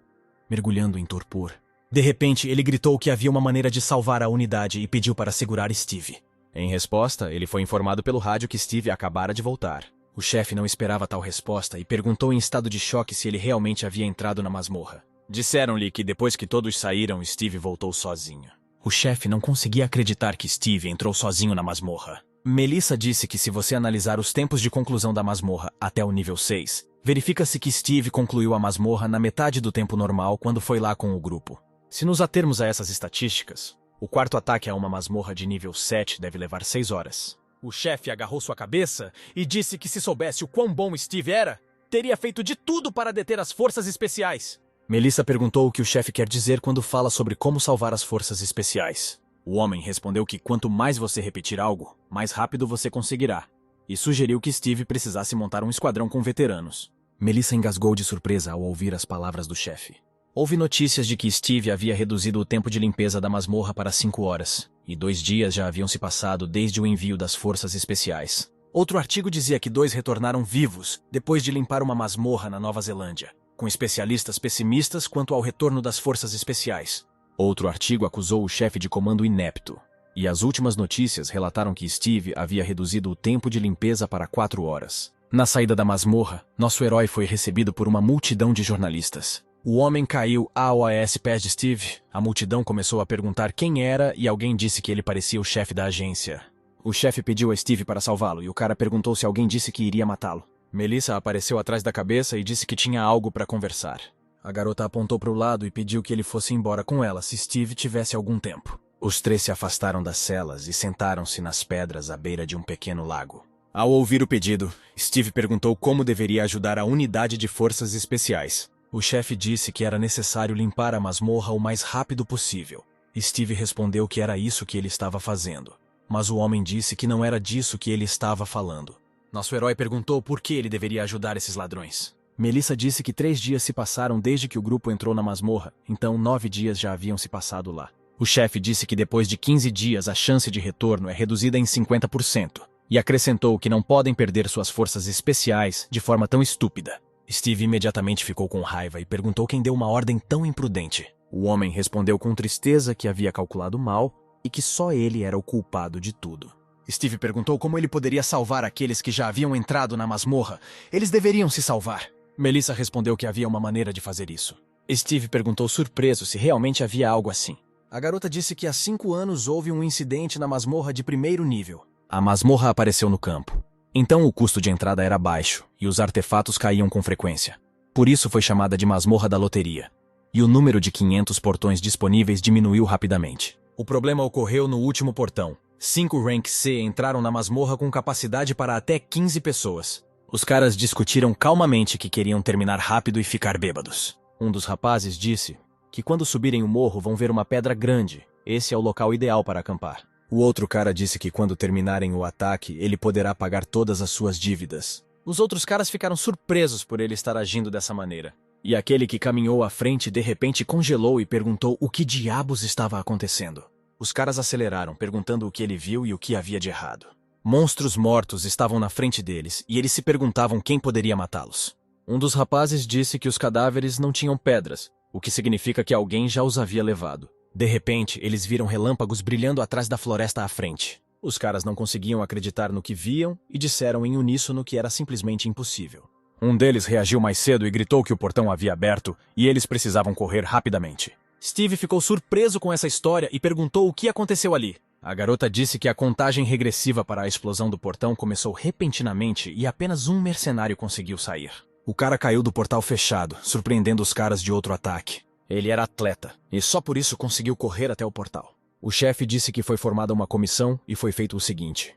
mergulhando em torpor. De repente, ele gritou que havia uma maneira de salvar a unidade e pediu para segurar Steve. Em resposta, ele foi informado pelo rádio que Steve acabara de voltar. O chefe não esperava tal resposta e perguntou em estado de choque se ele realmente havia entrado na masmorra. Disseram-lhe que depois que todos saíram, Steve voltou sozinho. O chefe não conseguia acreditar que Steve entrou sozinho na masmorra. Melissa disse que se você analisar os tempos de conclusão da masmorra até o nível 6, verifica-se que Steve concluiu a masmorra na metade do tempo normal quando foi lá com o grupo. Se nos atermos a essas estatísticas, o quarto ataque a uma masmorra de nível 7 deve levar 6 horas. O chefe agarrou sua cabeça e disse que se soubesse o quão bom Steve era, teria feito de tudo para deter as forças especiais. Melissa perguntou o que o chefe quer dizer quando fala sobre como salvar as forças especiais. O homem respondeu que quanto mais você repetir algo, mais rápido você conseguirá, e sugeriu que Steve precisasse montar um esquadrão com veteranos. Melissa engasgou de surpresa ao ouvir as palavras do chefe. Houve notícias de que Steve havia reduzido o tempo de limpeza da masmorra para 5 horas, e 2 dias já haviam se passado desde o envio das forças especiais. Outro artigo dizia que 2 retornaram vivos depois de limpar uma masmorra na Nova Zelândia, com especialistas pessimistas quanto ao retorno das forças especiais. Outro artigo acusou o chefe de comando inepto, e as últimas notícias relataram que Steve havia reduzido o tempo de limpeza para 4 horas. Na saída da masmorra, nosso herói foi recebido por uma multidão de jornalistas. O homem caiu aos pés de Steve. A multidão começou a perguntar quem era e alguém disse que ele parecia o chefe da agência. O chefe pediu a Steve para salvá-lo e o cara perguntou se alguém disse que iria matá-lo. Melissa apareceu atrás da cabeça e disse que tinha algo para conversar. A garota apontou para o lado e pediu que ele fosse embora com ela se Steve tivesse algum tempo. Os 3 se afastaram das celas e sentaram-se nas pedras à beira de um pequeno lago. Ao ouvir o pedido, Steve perguntou como deveria ajudar a unidade de forças especiais. O chefe disse que era necessário limpar a masmorra o mais rápido possível. Steve respondeu que era isso que ele estava fazendo. Mas o homem disse que não era disso que ele estava falando. Nosso herói perguntou por que ele deveria ajudar esses ladrões. Melissa disse que 3 dias se passaram desde que o grupo entrou na masmorra, então 9 dias já haviam se passado lá. O chefe disse que depois de 15 dias a chance de retorno é reduzida em 50%, e acrescentou que não podem perder suas forças especiais de forma tão estúpida. Steve imediatamente ficou com raiva e perguntou quem deu uma ordem tão imprudente. O homem respondeu com tristeza que havia calculado mal e que só ele era o culpado de tudo. Steve perguntou como ele poderia salvar aqueles que já haviam entrado na masmorra. Eles deveriam se salvar. Melissa respondeu que havia uma maneira de fazer isso. Steve perguntou surpreso se realmente havia algo assim. A garota disse que há 5 anos houve um incidente na masmorra de 1º nível. A masmorra apareceu no campo. Então o custo de entrada era baixo e os artefatos caíam com frequência. Por isso foi chamada de masmorra da loteria. E o número de 500 portões disponíveis diminuiu rapidamente. O problema ocorreu no último portão. 5 Rank C entraram na masmorra com capacidade para até 15 pessoas. Os caras discutiram calmamente que queriam terminar rápido e ficar bêbados. Um dos rapazes disse que quando subirem o morro vão ver uma pedra grande. Esse é o local ideal para acampar. O outro cara disse que quando terminarem o ataque, ele poderá pagar todas as suas dívidas. Os outros caras ficaram surpresos por ele estar agindo dessa maneira. E aquele que caminhou à frente de repente congelou e perguntou o que diabos estava acontecendo. Os caras aceleraram, perguntando o que ele viu e o que havia de errado. Monstros mortos estavam na frente deles e eles se perguntavam quem poderia matá-los. Um dos rapazes disse que os cadáveres não tinham pedras, o que significa que alguém já os havia levado. De repente, eles viram relâmpagos brilhando atrás da floresta à frente. Os caras não conseguiam acreditar no que viam e disseram em uníssono que era simplesmente impossível. Um deles reagiu mais cedo e gritou que o portão havia aberto e eles precisavam correr rapidamente. Steve ficou surpreso com essa história e perguntou o que aconteceu ali. A garota disse que a contagem regressiva para a explosão do portão começou repentinamente e apenas um mercenário conseguiu sair. O cara caiu do portal fechado, surpreendendo os caras de outro ataque. Ele era atleta e só por isso conseguiu correr até o portal. O chefe disse que foi formada uma comissão e foi feito o seguinte.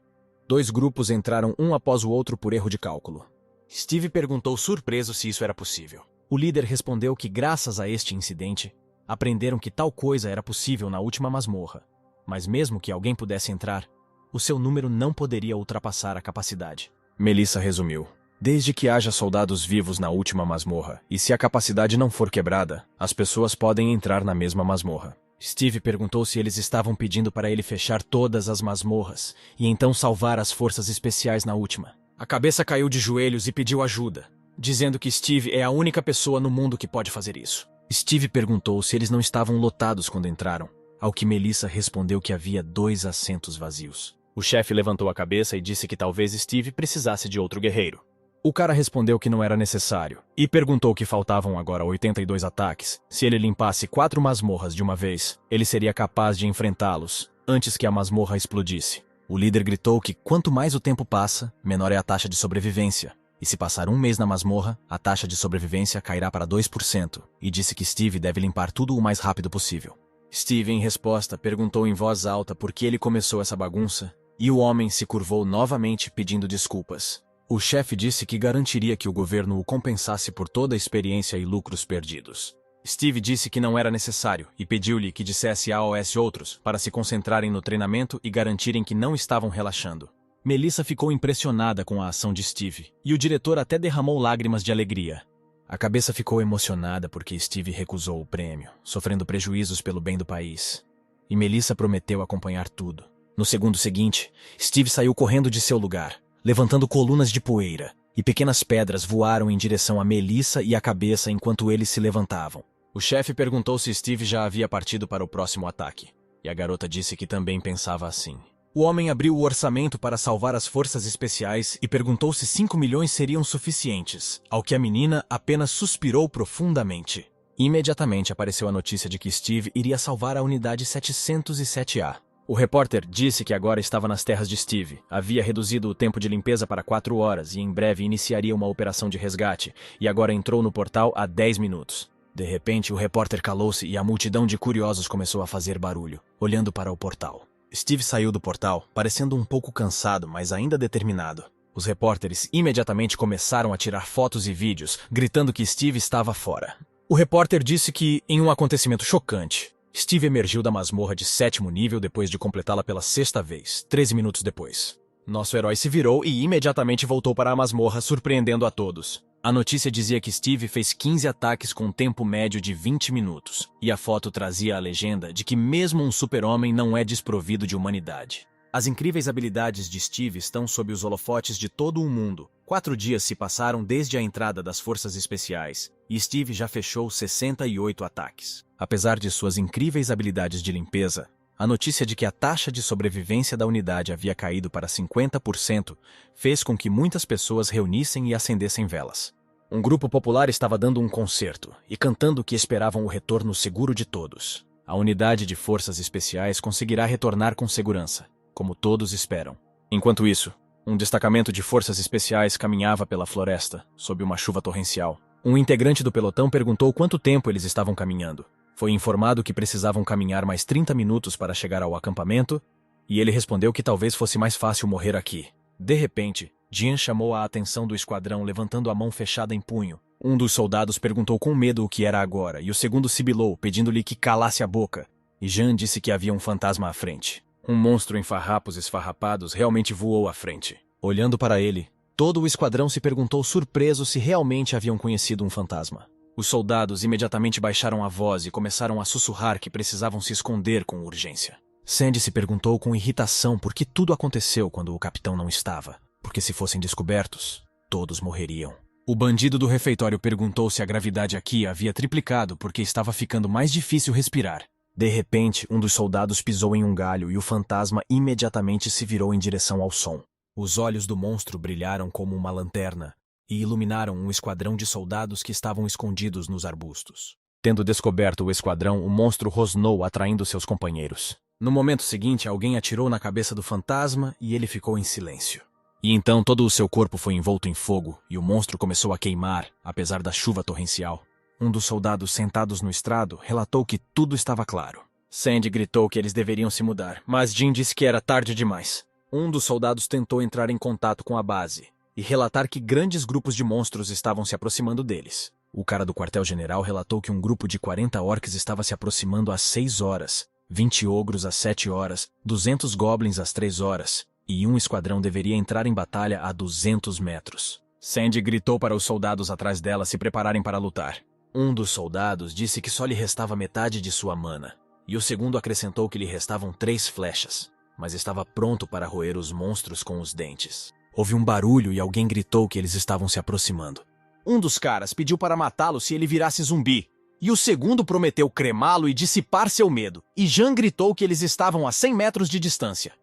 2 grupos entraram um após o outro por erro de cálculo. Steve perguntou surpreso se isso era possível. O líder respondeu que graças a este incidente, aprenderam que tal coisa era possível na última masmorra. Mas mesmo que alguém pudesse entrar, o seu número não poderia ultrapassar a capacidade. Melissa resumiu. Desde que haja soldados vivos na última masmorra, e se a capacidade não for quebrada, as pessoas podem entrar na mesma masmorra. Steve perguntou se eles estavam pedindo para ele fechar todas as masmorras, e então salvar as forças especiais na última. A cabeça caiu de joelhos e pediu ajuda, dizendo que Steve é a única pessoa no mundo que pode fazer isso. Steve perguntou se eles não estavam lotados quando entraram, ao que Melissa respondeu que havia 2 assentos vazios. O chefe levantou a cabeça e disse que talvez Steve precisasse de outro guerreiro. O cara respondeu que não era necessário, e perguntou que faltavam agora 82 ataques. Se ele limpasse 4 masmorras de uma vez, ele seria capaz de enfrentá-los, antes que a masmorra explodisse. O líder gritou que quanto mais o tempo passa, menor é a taxa de sobrevivência. E se passar 1 mês na masmorra, a taxa de sobrevivência cairá para 2%, e disse que Steve deve limpar tudo o mais rápido possível. Steve, em resposta, perguntou em voz alta por que ele começou essa bagunça, e o homem se curvou novamente pedindo desculpas. O chefe disse que garantiria que o governo o compensasse por toda a experiência e lucros perdidos. Steve disse que não era necessário e pediu-lhe que dissesse aos outros para se concentrarem no treinamento e garantirem que não estavam relaxando. Melissa ficou impressionada com a ação de Steve, e o diretor até derramou lágrimas de alegria. A cabeça ficou emocionada porque Steve recusou o prêmio, sofrendo prejuízos pelo bem do país. E Melissa prometeu acompanhar tudo. No segundo seguinte, Steve saiu correndo de seu lugar, levantando colunas de poeira, e pequenas pedras voaram em direção a Melissa e a cabeça enquanto eles se levantavam. O chefe perguntou se Steve já havia partido para o próximo ataque, e a garota disse que também pensava assim. O homem abriu o orçamento para salvar as forças especiais e perguntou se 5 milhões seriam suficientes, ao que a menina apenas suspirou profundamente. Imediatamente apareceu a notícia de que Steve iria salvar a unidade 707A. O repórter disse que agora estava nas terras de Steve, havia reduzido o tempo de limpeza para 4 horas e em breve iniciaria uma operação de resgate, e agora entrou no portal há 10 minutos. De repente, o repórter calou-se e a multidão de curiosos começou a fazer barulho, olhando para o portal. Steve saiu do portal, parecendo um pouco cansado, mas ainda determinado. Os repórteres imediatamente começaram a tirar fotos e vídeos, gritando que Steve estava fora. O repórter disse que, em um acontecimento chocante, Steve emergiu da masmorra de 7º nível depois de completá-la pela 6ª vez, 13 minutos depois. Nosso herói se virou e imediatamente voltou para a masmorra, surpreendendo a todos. A notícia dizia que Steve fez 15 ataques com um tempo médio de 20 minutos, e a foto trazia a legenda de que mesmo um super-homem não é desprovido de humanidade. As incríveis habilidades de Steve estão sob os holofotes de todo o mundo. 4 dias se passaram desde a entrada das forças especiais, e Steve já fechou 68 ataques. Apesar de suas incríveis habilidades de limpeza, a notícia de que a taxa de sobrevivência da unidade havia caído para 50% fez com que muitas pessoas reunissem e acendessem velas. Um grupo popular estava dando um concerto e cantando que esperavam o retorno seguro de todos. A unidade de forças especiais conseguirá retornar com segurança, como todos esperam. Enquanto isso, um destacamento de forças especiais caminhava pela floresta, sob uma chuva torrencial. Um integrante do pelotão perguntou quanto tempo eles estavam caminhando. Foi informado que precisavam caminhar mais 30 minutos para chegar ao acampamento, e ele respondeu que talvez fosse mais fácil morrer aqui. De repente, Jean chamou a atenção do esquadrão levantando a mão fechada em punho. Um dos soldados perguntou com medo o que era agora, e o segundo sibilou, pedindo-lhe que calasse a boca. E Jean disse que havia um fantasma à frente. Um monstro em farrapos esfarrapados realmente voou à frente. Olhando para ele, Todo o esquadrão se perguntou surpreso se realmente haviam conhecido um fantasma. Os soldados imediatamente baixaram a voz e começaram a sussurrar que precisavam se esconder com urgência. Sandy se perguntou com irritação por que tudo aconteceu quando o capitão não estava, porque se fossem descobertos, todos morreriam. O bandido do refeitório perguntou se a gravidade aqui havia triplicado porque estava ficando mais difícil respirar. De repente, um dos soldados pisou em um galho e o fantasma imediatamente se virou em direção ao som. Os olhos do monstro brilharam como uma lanterna e iluminaram um esquadrão de soldados que estavam escondidos nos arbustos. Tendo descoberto o esquadrão, o monstro rosnou, atraindo seus companheiros. No momento seguinte, alguém atirou na cabeça do fantasma e ele ficou em silêncio. E então todo o seu corpo foi envolto em fogo e o monstro começou a queimar, apesar da chuva torrencial. Um dos soldados sentados no estrado relatou que tudo estava claro. Sandy gritou que eles deveriam se mudar, mas Jim disse que era tarde demais. Um dos soldados tentou entrar em contato com a base e relatar que grandes grupos de monstros estavam se aproximando deles. O cara do quartel-general relatou que um grupo de 40 orcs estava se aproximando às 6 horas, 20 ogros às 7 horas, 200 goblins às 3 horas, e um esquadrão deveria entrar em batalha a 200 metros. Sandy gritou para os soldados atrás dela se prepararem para lutar. Um dos soldados disse que só lhe restava metade de sua mana, e o segundo acrescentou que lhe restavam 3 flechas, mas estava pronto para roer os monstros com os dentes. Houve um barulho e alguém gritou que eles estavam se aproximando. Um dos caras pediu para matá-lo se ele virasse zumbi, e o segundo prometeu cremá-lo e dissipar seu medo, e Jean gritou que eles estavam a 100 metros de distância.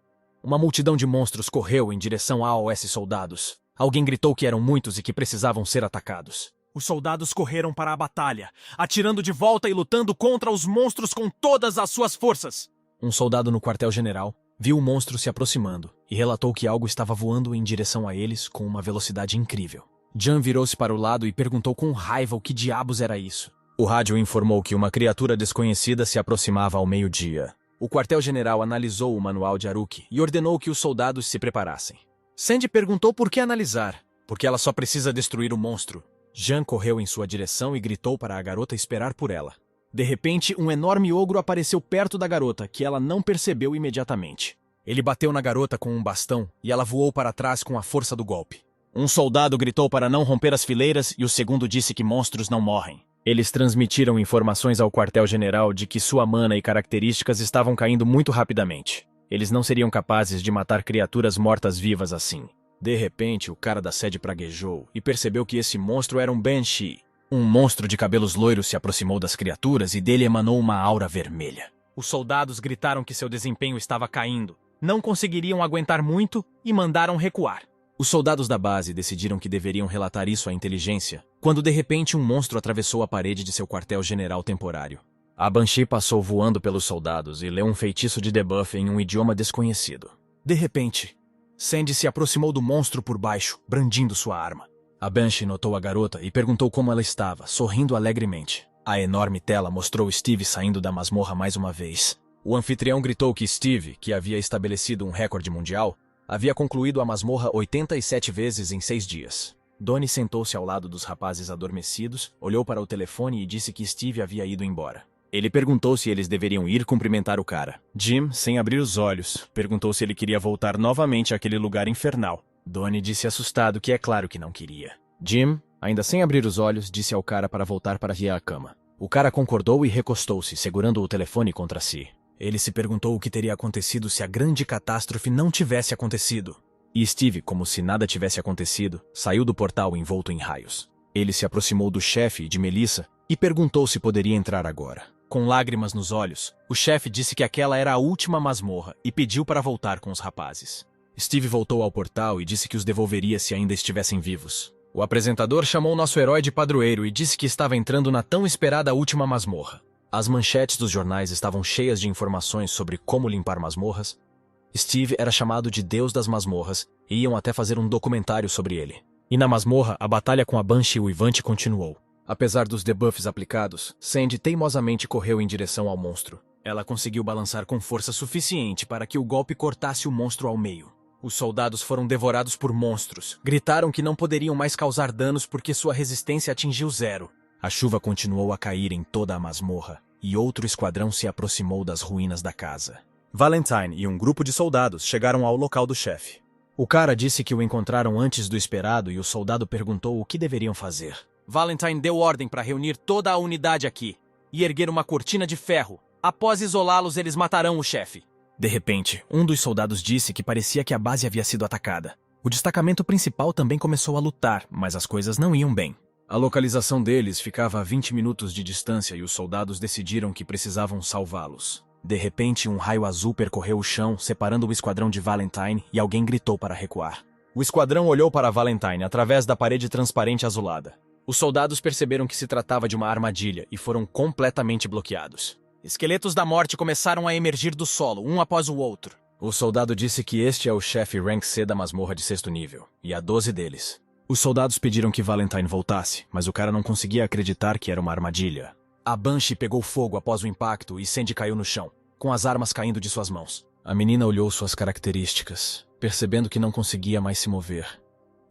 Uma multidão de monstros correu em direção a AOS soldados. Alguém gritou que eram muitos e que precisavam ser atacados. Os soldados correram para a batalha, atirando de volta e lutando contra os monstros com todas as suas forças. Um soldado no quartel-general viu o monstro se aproximando e relatou que algo estava voando em direção a eles com uma velocidade incrível. Jean virou-se para o lado e perguntou com raiva o que diabos era isso. O rádio informou que uma criatura desconhecida se aproximava ao meio-dia. O quartel-general analisou o manual de Aruki e ordenou que os soldados se preparassem. Sandy perguntou por que analisar, porque ela só precisa destruir o monstro. Jean correu em sua direção e gritou para a garota esperar por ela. De repente, um enorme ogro apareceu perto da garota, que ela não percebeu imediatamente. Ele bateu na garota com um bastão e ela voou para trás com a força do golpe. Um soldado gritou para não romper as fileiras e o segundo disse que monstros não morrem. Eles transmitiram informações ao quartel-general de que sua mana e características estavam caindo muito rapidamente. Eles não seriam capazes de matar criaturas mortas-vivas assim. De repente, o cara da sede praguejou e percebeu que esse monstro era um Banshee. Um monstro de cabelos loiros se aproximou das criaturas e dele emanou uma aura vermelha. Os soldados gritaram que seu desempenho estava caindo, não conseguiriam aguentar muito e mandaram recuar. Os soldados da base decidiram que deveriam relatar isso à inteligência, quando de repente um monstro atravessou a parede de seu quartel-general temporário. A Banshee passou voando pelos soldados e leu um feitiço de debuff em um idioma desconhecido. De repente, Sandy se aproximou do monstro por baixo, brandindo sua arma. A Banshee notou a garota e perguntou como ela estava, sorrindo alegremente. A enorme tela mostrou Steve saindo da masmorra mais uma vez. O anfitrião gritou que Steve, que havia estabelecido um recorde mundial, havia concluído a masmorra 87 vezes em 6 dias. Donnie sentou-se ao lado dos rapazes adormecidos, olhou para o telefone e disse que Steve havia ido embora. Ele perguntou se eles deveriam ir cumprimentar o cara. Jim, sem abrir os olhos, perguntou se ele queria voltar novamente àquele lugar infernal. Donnie disse assustado que é claro que não queria. Jim, ainda sem abrir os olhos, disse ao cara para voltar para a cama. O cara concordou e recostou-se, segurando o telefone contra si. Ele se perguntou o que teria acontecido se a grande catástrofe não tivesse acontecido. E Steve, como se nada tivesse acontecido, saiu do portal envolto em raios. Ele se aproximou do chefe e de Melissa e perguntou se poderia entrar agora. Com lágrimas nos olhos, o chefe disse que aquela era a última masmorra e pediu para voltar com os rapazes. Steve voltou ao portal e disse que os devolveria se ainda estivessem vivos. O apresentador chamou nosso herói de padroeiro e disse que estava entrando na tão esperada última masmorra. As manchetes dos jornais estavam cheias de informações sobre como limpar masmorras. Steve era chamado de Deus das Masmorras e iam até fazer um documentário sobre ele. E na masmorra, a batalha com a Banshee uivante continuou. Apesar dos debuffs aplicados, Sandy teimosamente correu em direção ao monstro. Ela conseguiu balançar com força suficiente para que o golpe cortasse o monstro ao meio. Os soldados foram devorados por monstros. Gritaram que não poderiam mais causar danos porque sua resistência atingiu 0. A chuva continuou a cair em toda a masmorra, e outro esquadrão se aproximou das ruínas da casa. Valentine e um grupo de soldados chegaram ao local do chefe. O cara disse que o encontraram antes do esperado e o soldado perguntou o que deveriam fazer. Valentine deu ordem para reunir toda a unidade aqui e erguer uma cortina de ferro. Após isolá-los, eles matarão o chefe. De repente, um dos soldados disse que parecia que a base havia sido atacada. O destacamento principal também começou a lutar, mas as coisas não iam bem. A localização deles ficava a 20 minutos de distância e os soldados decidiram que precisavam salvá-los. De repente, um raio azul percorreu o chão, separando o esquadrão de Valentine, e alguém gritou para recuar. O esquadrão olhou para Valentine através da parede transparente azulada. Os soldados perceberam que se tratava de uma armadilha e foram completamente bloqueados. Esqueletos da morte começaram a emergir do solo, um após o outro. O soldado disse que este é o chefe Rank C da masmorra de 6º nível, e há 12 deles. Os soldados pediram que Valentine voltasse, mas o cara não conseguia acreditar que era uma armadilha. A Banshee pegou fogo após o impacto e Sandy caiu no chão, com as armas caindo de suas mãos. A menina olhou suas características, percebendo que não conseguia mais se mover,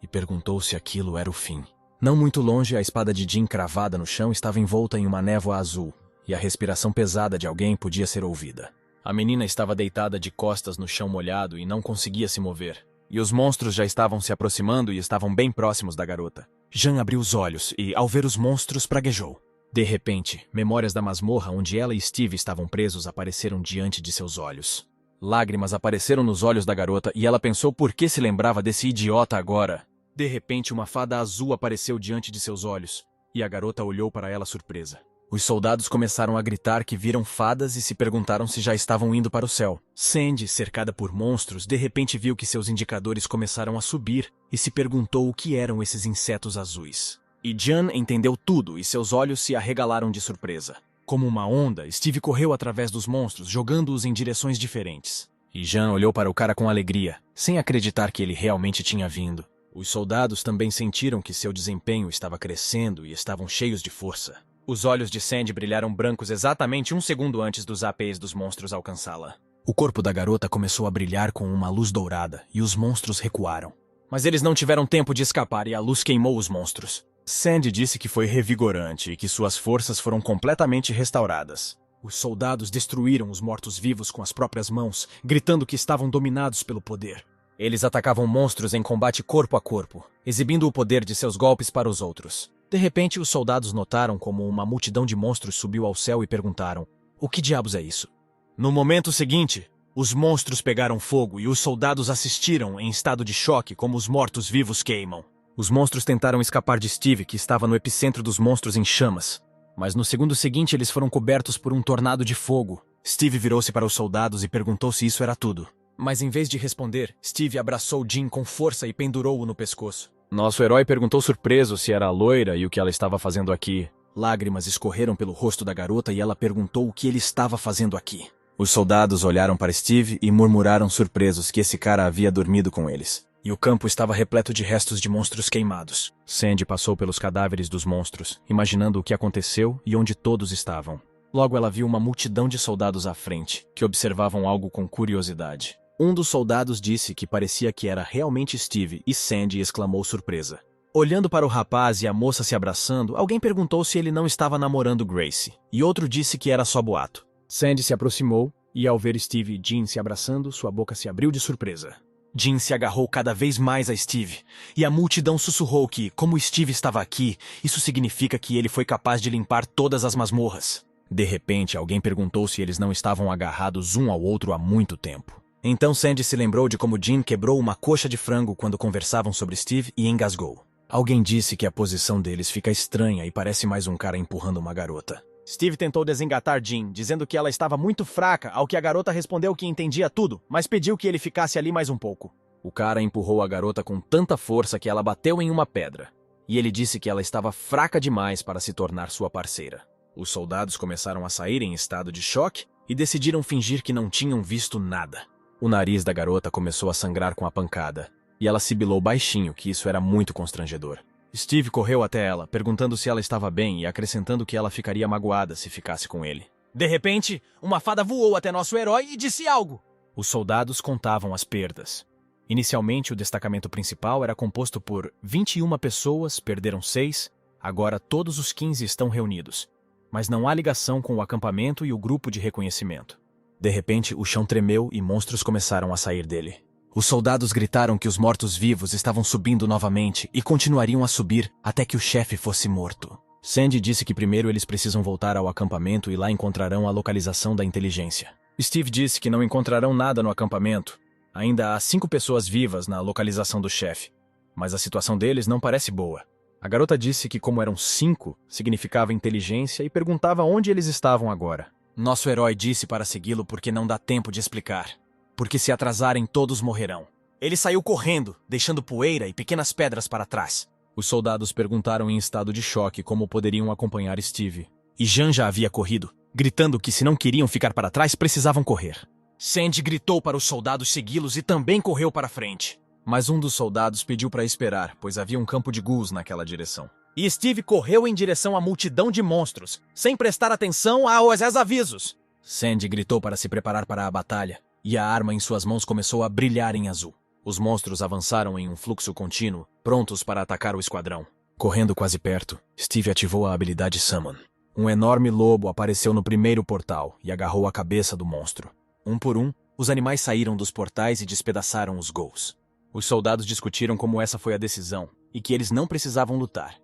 e perguntou se aquilo era o fim. Não muito longe, a espada de Jin cravada no chão estava envolta em uma névoa azul, e a respiração pesada de alguém podia ser ouvida. A menina estava deitada de costas no chão molhado e não conseguia se mover. E os monstros já estavam se aproximando e estavam bem próximos da garota. Jean abriu os olhos e, ao ver os monstros, praguejou. De repente, memórias da masmorra onde ela e Steve estavam presos apareceram diante de seus olhos. Lágrimas apareceram nos olhos da garota e ela pensou por que se lembrava desse idiota agora. De repente, uma fada azul apareceu diante de seus olhos e a garota olhou para ela surpresa. Os soldados começaram a gritar que viram fadas e se perguntaram se já estavam indo para o céu. Sandy, cercada por monstros, de repente viu que seus indicadores começaram a subir e se perguntou o que eram esses insetos azuis. E Jan entendeu tudo e seus olhos se arregalaram de surpresa. Como uma onda, Steve correu através dos monstros, jogando-os em direções diferentes. E Jan olhou para o cara com alegria, sem acreditar que ele realmente tinha vindo. Os soldados também sentiram que seu desempenho estava crescendo e estavam cheios de força. Os olhos de Sandy brilharam brancos exatamente um segundo antes dos APs dos monstros alcançá-la. O corpo da garota começou a brilhar com uma luz dourada e os monstros recuaram. Mas eles não tiveram tempo de escapar e a luz queimou os monstros. Sandy disse que foi revigorante e que suas forças foram completamente restauradas. Os soldados destruíram os mortos-vivos com as próprias mãos, gritando que estavam dominados pelo poder. Eles atacavam monstros em combate corpo a corpo, exibindo o poder de seus golpes para os outros. De repente, os soldados notaram como uma multidão de monstros subiu ao céu e perguntaram: "O que diabos é isso?" No momento seguinte, os monstros pegaram fogo e os soldados assistiram em estado de choque como os mortos-vivos queimam. Os monstros tentaram escapar de Steve, que estava no epicentro dos monstros em chamas. Mas no segundo seguinte, eles foram cobertos por um tornado de fogo. Steve virou-se para os soldados e perguntou se isso era tudo. Mas em vez de responder, Steve abraçou Jin com força e pendurou-o no pescoço. Nosso herói perguntou surpreso se era a loira e o que ela estava fazendo aqui. Lágrimas escorreram pelo rosto da garota e ela perguntou o que ele estava fazendo aqui. Os soldados olharam para Steve e murmuraram surpresos que esse cara havia dormido com eles. E o campo estava repleto de restos de monstros queimados. Sandy passou pelos cadáveres dos monstros, imaginando o que aconteceu e onde todos estavam. Logo ela viu uma multidão de soldados à frente, que observavam algo com curiosidade. Um dos soldados disse que parecia que era realmente Steve e Sandy exclamou surpresa. Olhando para o rapaz e a moça se abraçando, alguém perguntou se ele não estava namorando Grace, e outro disse que era só boato. Sandy se aproximou e, ao ver Steve e Jean se abraçando, sua boca se abriu de surpresa. Jean se agarrou cada vez mais a Steve, e a multidão sussurrou que, como Steve estava aqui, isso significa que ele foi capaz de limpar todas as masmorras. De repente, alguém perguntou se eles não estavam agarrados um ao outro há muito tempo. Então Sandy se lembrou de como Jean quebrou uma coxa de frango quando conversavam sobre Steve e engasgou. Alguém disse que a posição deles fica estranha e parece mais um cara empurrando uma garota. Steve tentou desengatar Jean, dizendo que ela estava muito fraca, ao que a garota respondeu que entendia tudo, mas pediu que ele ficasse ali mais um pouco. O cara empurrou a garota com tanta força que ela bateu em uma pedra, e ele disse que ela estava fraca demais para se tornar sua parceira. Os soldados começaram a sair em estado de choque e decidiram fingir que não tinham visto nada. O nariz da garota começou a sangrar com a pancada, e ela sibilou baixinho que isso era muito constrangedor. Steve correu até ela, perguntando se ela estava bem e acrescentando que ela ficaria magoada se ficasse com ele. De repente, uma fada voou até nosso herói e disse algo. Os soldados contavam as perdas. Inicialmente, o destacamento principal era composto por 21 pessoas, perderam 6, agora todos os 15 estão reunidos. Mas não há ligação com o acampamento e o grupo de reconhecimento. De repente, o chão tremeu e monstros começaram a sair dele. Os soldados gritaram que os mortos-vivos estavam subindo novamente e continuariam a subir até que o chefe fosse morto. Sandy disse que primeiro eles precisam voltar ao acampamento e lá encontrarão a localização da inteligência. Steve disse que não encontrarão nada no acampamento. Ainda há 5 pessoas vivas na localização do chefe, mas a situação deles não parece boa. A garota disse que como eram 5, significava inteligência e perguntava onde eles estavam agora. Nosso herói disse para segui-lo porque não dá tempo de explicar. Porque se atrasarem, todos morrerão. Ele saiu correndo, deixando poeira e pequenas pedras para trás. Os soldados perguntaram em estado de choque como poderiam acompanhar Steve. E Jean já havia corrido, gritando que se não queriam ficar para trás, precisavam correr. Sandy gritou para os soldados segui-los e também correu para frente. Mas um dos soldados pediu para esperar, pois havia um campo de ghouls naquela direção. E Steve correu em direção à multidão de monstros, sem prestar atenção aos avisos. Sandy gritou para se preparar para a batalha, e a arma em suas mãos começou a brilhar em azul. Os monstros avançaram em um fluxo contínuo, prontos para atacar o esquadrão. Correndo quase perto, Steve ativou a habilidade Summon. Um enorme lobo apareceu no primeiro portal e agarrou a cabeça do monstro. Um por um, os animais saíram dos portais e despedaçaram os ghouls. Os soldados discutiram como essa foi a decisão e que eles não precisavam lutar.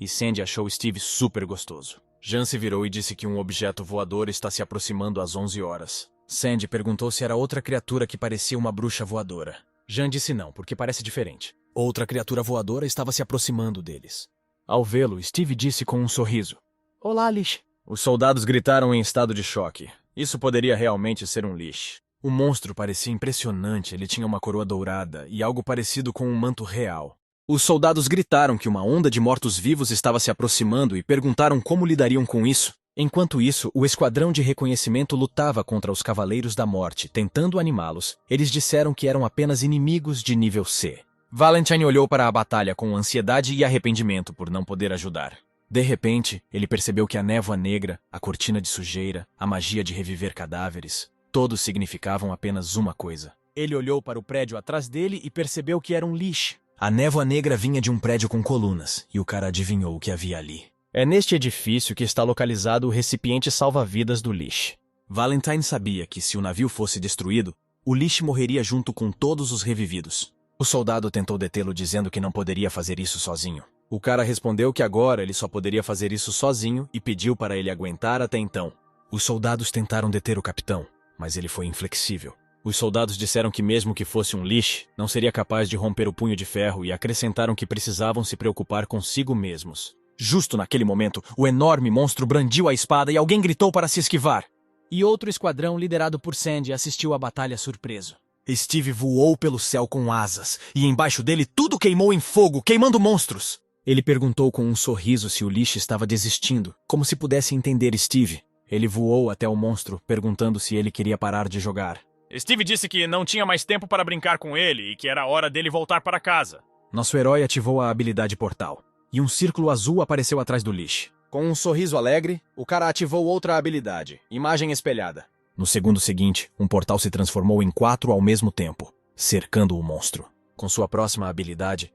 E Sandy achou Steve super gostoso. Jean se virou e disse que um objeto voador está se aproximando às 11 horas. Sandy perguntou se era outra criatura que parecia uma bruxa voadora. Jean disse não, porque parece diferente. Outra criatura voadora estava se aproximando deles. Ao vê-lo, Steve disse com um sorriso: Olá, Lish. Os soldados gritaram em estado de choque. Isso poderia realmente ser um Lish. O monstro parecia impressionante, ele tinha uma coroa dourada e algo parecido com um manto real. Os soldados gritaram que uma onda de mortos-vivos estava se aproximando e perguntaram como lidariam com isso. Enquanto isso, o esquadrão de reconhecimento lutava contra os Cavaleiros da Morte, tentando animá-los. Eles disseram que eram apenas inimigos de nível C. Valentine olhou para a batalha com ansiedade e arrependimento por não poder ajudar. De repente, ele percebeu que a névoa negra, a cortina de sujeira, a magia de reviver cadáveres, todos significavam apenas uma coisa. Ele olhou para o prédio atrás dele e percebeu que era um Lish. A névoa negra vinha de um prédio com colunas, e o cara adivinhou o que havia ali. É neste edifício que está localizado o recipiente salva-vidas do Lish. Valentine sabia que, se o navio fosse destruído, o Lish morreria junto com todos os revividos. O soldado tentou detê-lo dizendo que não poderia fazer isso sozinho. O cara respondeu que agora ele só poderia fazer isso sozinho e pediu para ele aguentar até então. Os soldados tentaram deter o capitão, mas ele foi inflexível. Os soldados disseram que mesmo que fosse um Lish, não seria capaz de romper o punho de ferro e acrescentaram que precisavam se preocupar consigo mesmos. Justo naquele momento, o enorme monstro brandiu a espada e alguém gritou para se esquivar. E outro esquadrão liderado por Sandy assistiu à batalha surpreso. Steve voou pelo céu com asas, e embaixo dele tudo queimou em fogo, queimando monstros. Ele perguntou com um sorriso se o Lish estava desistindo, como se pudesse entender Steve. Ele voou até o monstro, perguntando se ele queria parar de jogar. Steve disse que não tinha mais tempo para brincar com ele e que era hora dele voltar para casa. Nosso herói ativou a habilidade Portal, e um círculo azul apareceu atrás do Lish. Com um sorriso alegre, o cara ativou outra habilidade, Imagem Espelhada. No segundo seguinte, um portal se transformou em 4 ao mesmo tempo, cercando o monstro. Com sua próxima habilidade,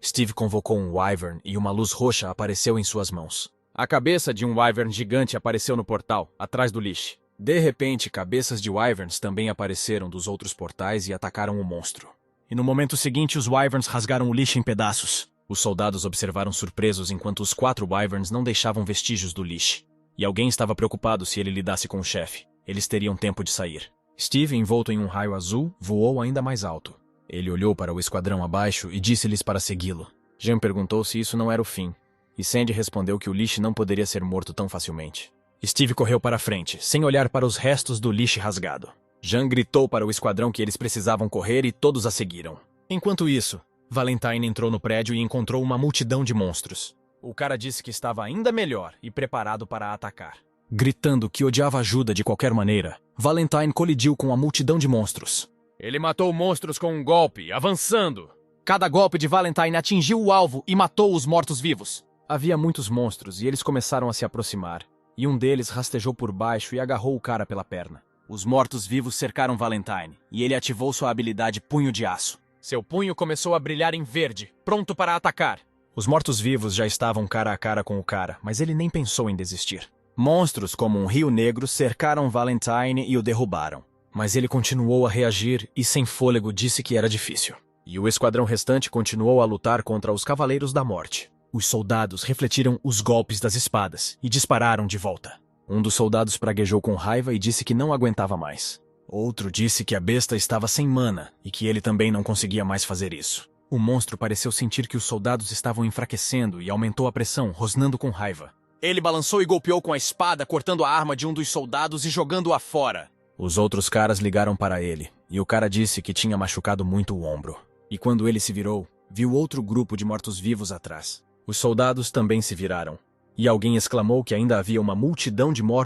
Steve convocou um Wyvern e uma luz roxa apareceu em suas mãos. A cabeça de um Wyvern gigante apareceu no portal, atrás do Lish. De repente, cabeças de Wyverns também apareceram dos outros portais e atacaram o monstro. E no momento seguinte, os Wyverns rasgaram o Lish em pedaços. Os soldados observaram surpresos enquanto os 4 Wyverns não deixavam vestígios do Lish. E alguém estava preocupado se ele lidasse com o chefe. Eles teriam tempo de sair. Steve, envolto em um raio azul, voou ainda mais alto. Ele olhou para o esquadrão abaixo e disse-lhes para segui-lo. Jean perguntou se isso não era o fim. E Sandy respondeu que o Lish não poderia ser morto tão facilmente. Steve correu para frente, sem olhar para os restos do Lish rasgado. Jean gritou para o esquadrão que eles precisavam correr e todos a seguiram. Enquanto isso, Valentine entrou no prédio e encontrou uma multidão de monstros. O cara disse que estava ainda melhor e preparado para atacar. Gritando que odiava ajuda de qualquer maneira, Valentine colidiu com a multidão de monstros. Ele matou monstros com um golpe, avançando. Cada golpe de Valentine atingiu o alvo e matou os mortos-vivos. Havia muitos monstros e eles começaram a se aproximar. E um deles rastejou por baixo e agarrou o cara pela perna. Os mortos-vivos cercaram Valentine, e ele ativou sua habilidade Punho de Aço. Seu punho começou a brilhar em verde, pronto para atacar. Os mortos-vivos já estavam cara a cara com o cara, mas ele nem pensou em desistir. Monstros como um rio negro cercaram Valentine e o derrubaram. Mas ele continuou a reagir e, sem fôlego, disse que era difícil. E o esquadrão restante continuou a lutar contra os Cavaleiros da Morte. Os soldados refletiram os golpes das espadas e dispararam de volta. Um dos soldados praguejou com raiva e disse que não aguentava mais. Outro disse que a besta estava sem mana e que ele também não conseguia mais fazer isso. O monstro pareceu sentir que os soldados estavam enfraquecendo e aumentou a pressão, rosnando com raiva. Ele balançou e golpeou com a espada, cortando a arma de um dos soldados e jogando-a fora. Os outros caras ligaram para ele, e o cara disse que tinha machucado muito o ombro. E quando ele se virou, viu outro grupo de mortos-vivos atrás. Os soldados também se viraram, e alguém exclamou que ainda havia uma multidão de mortos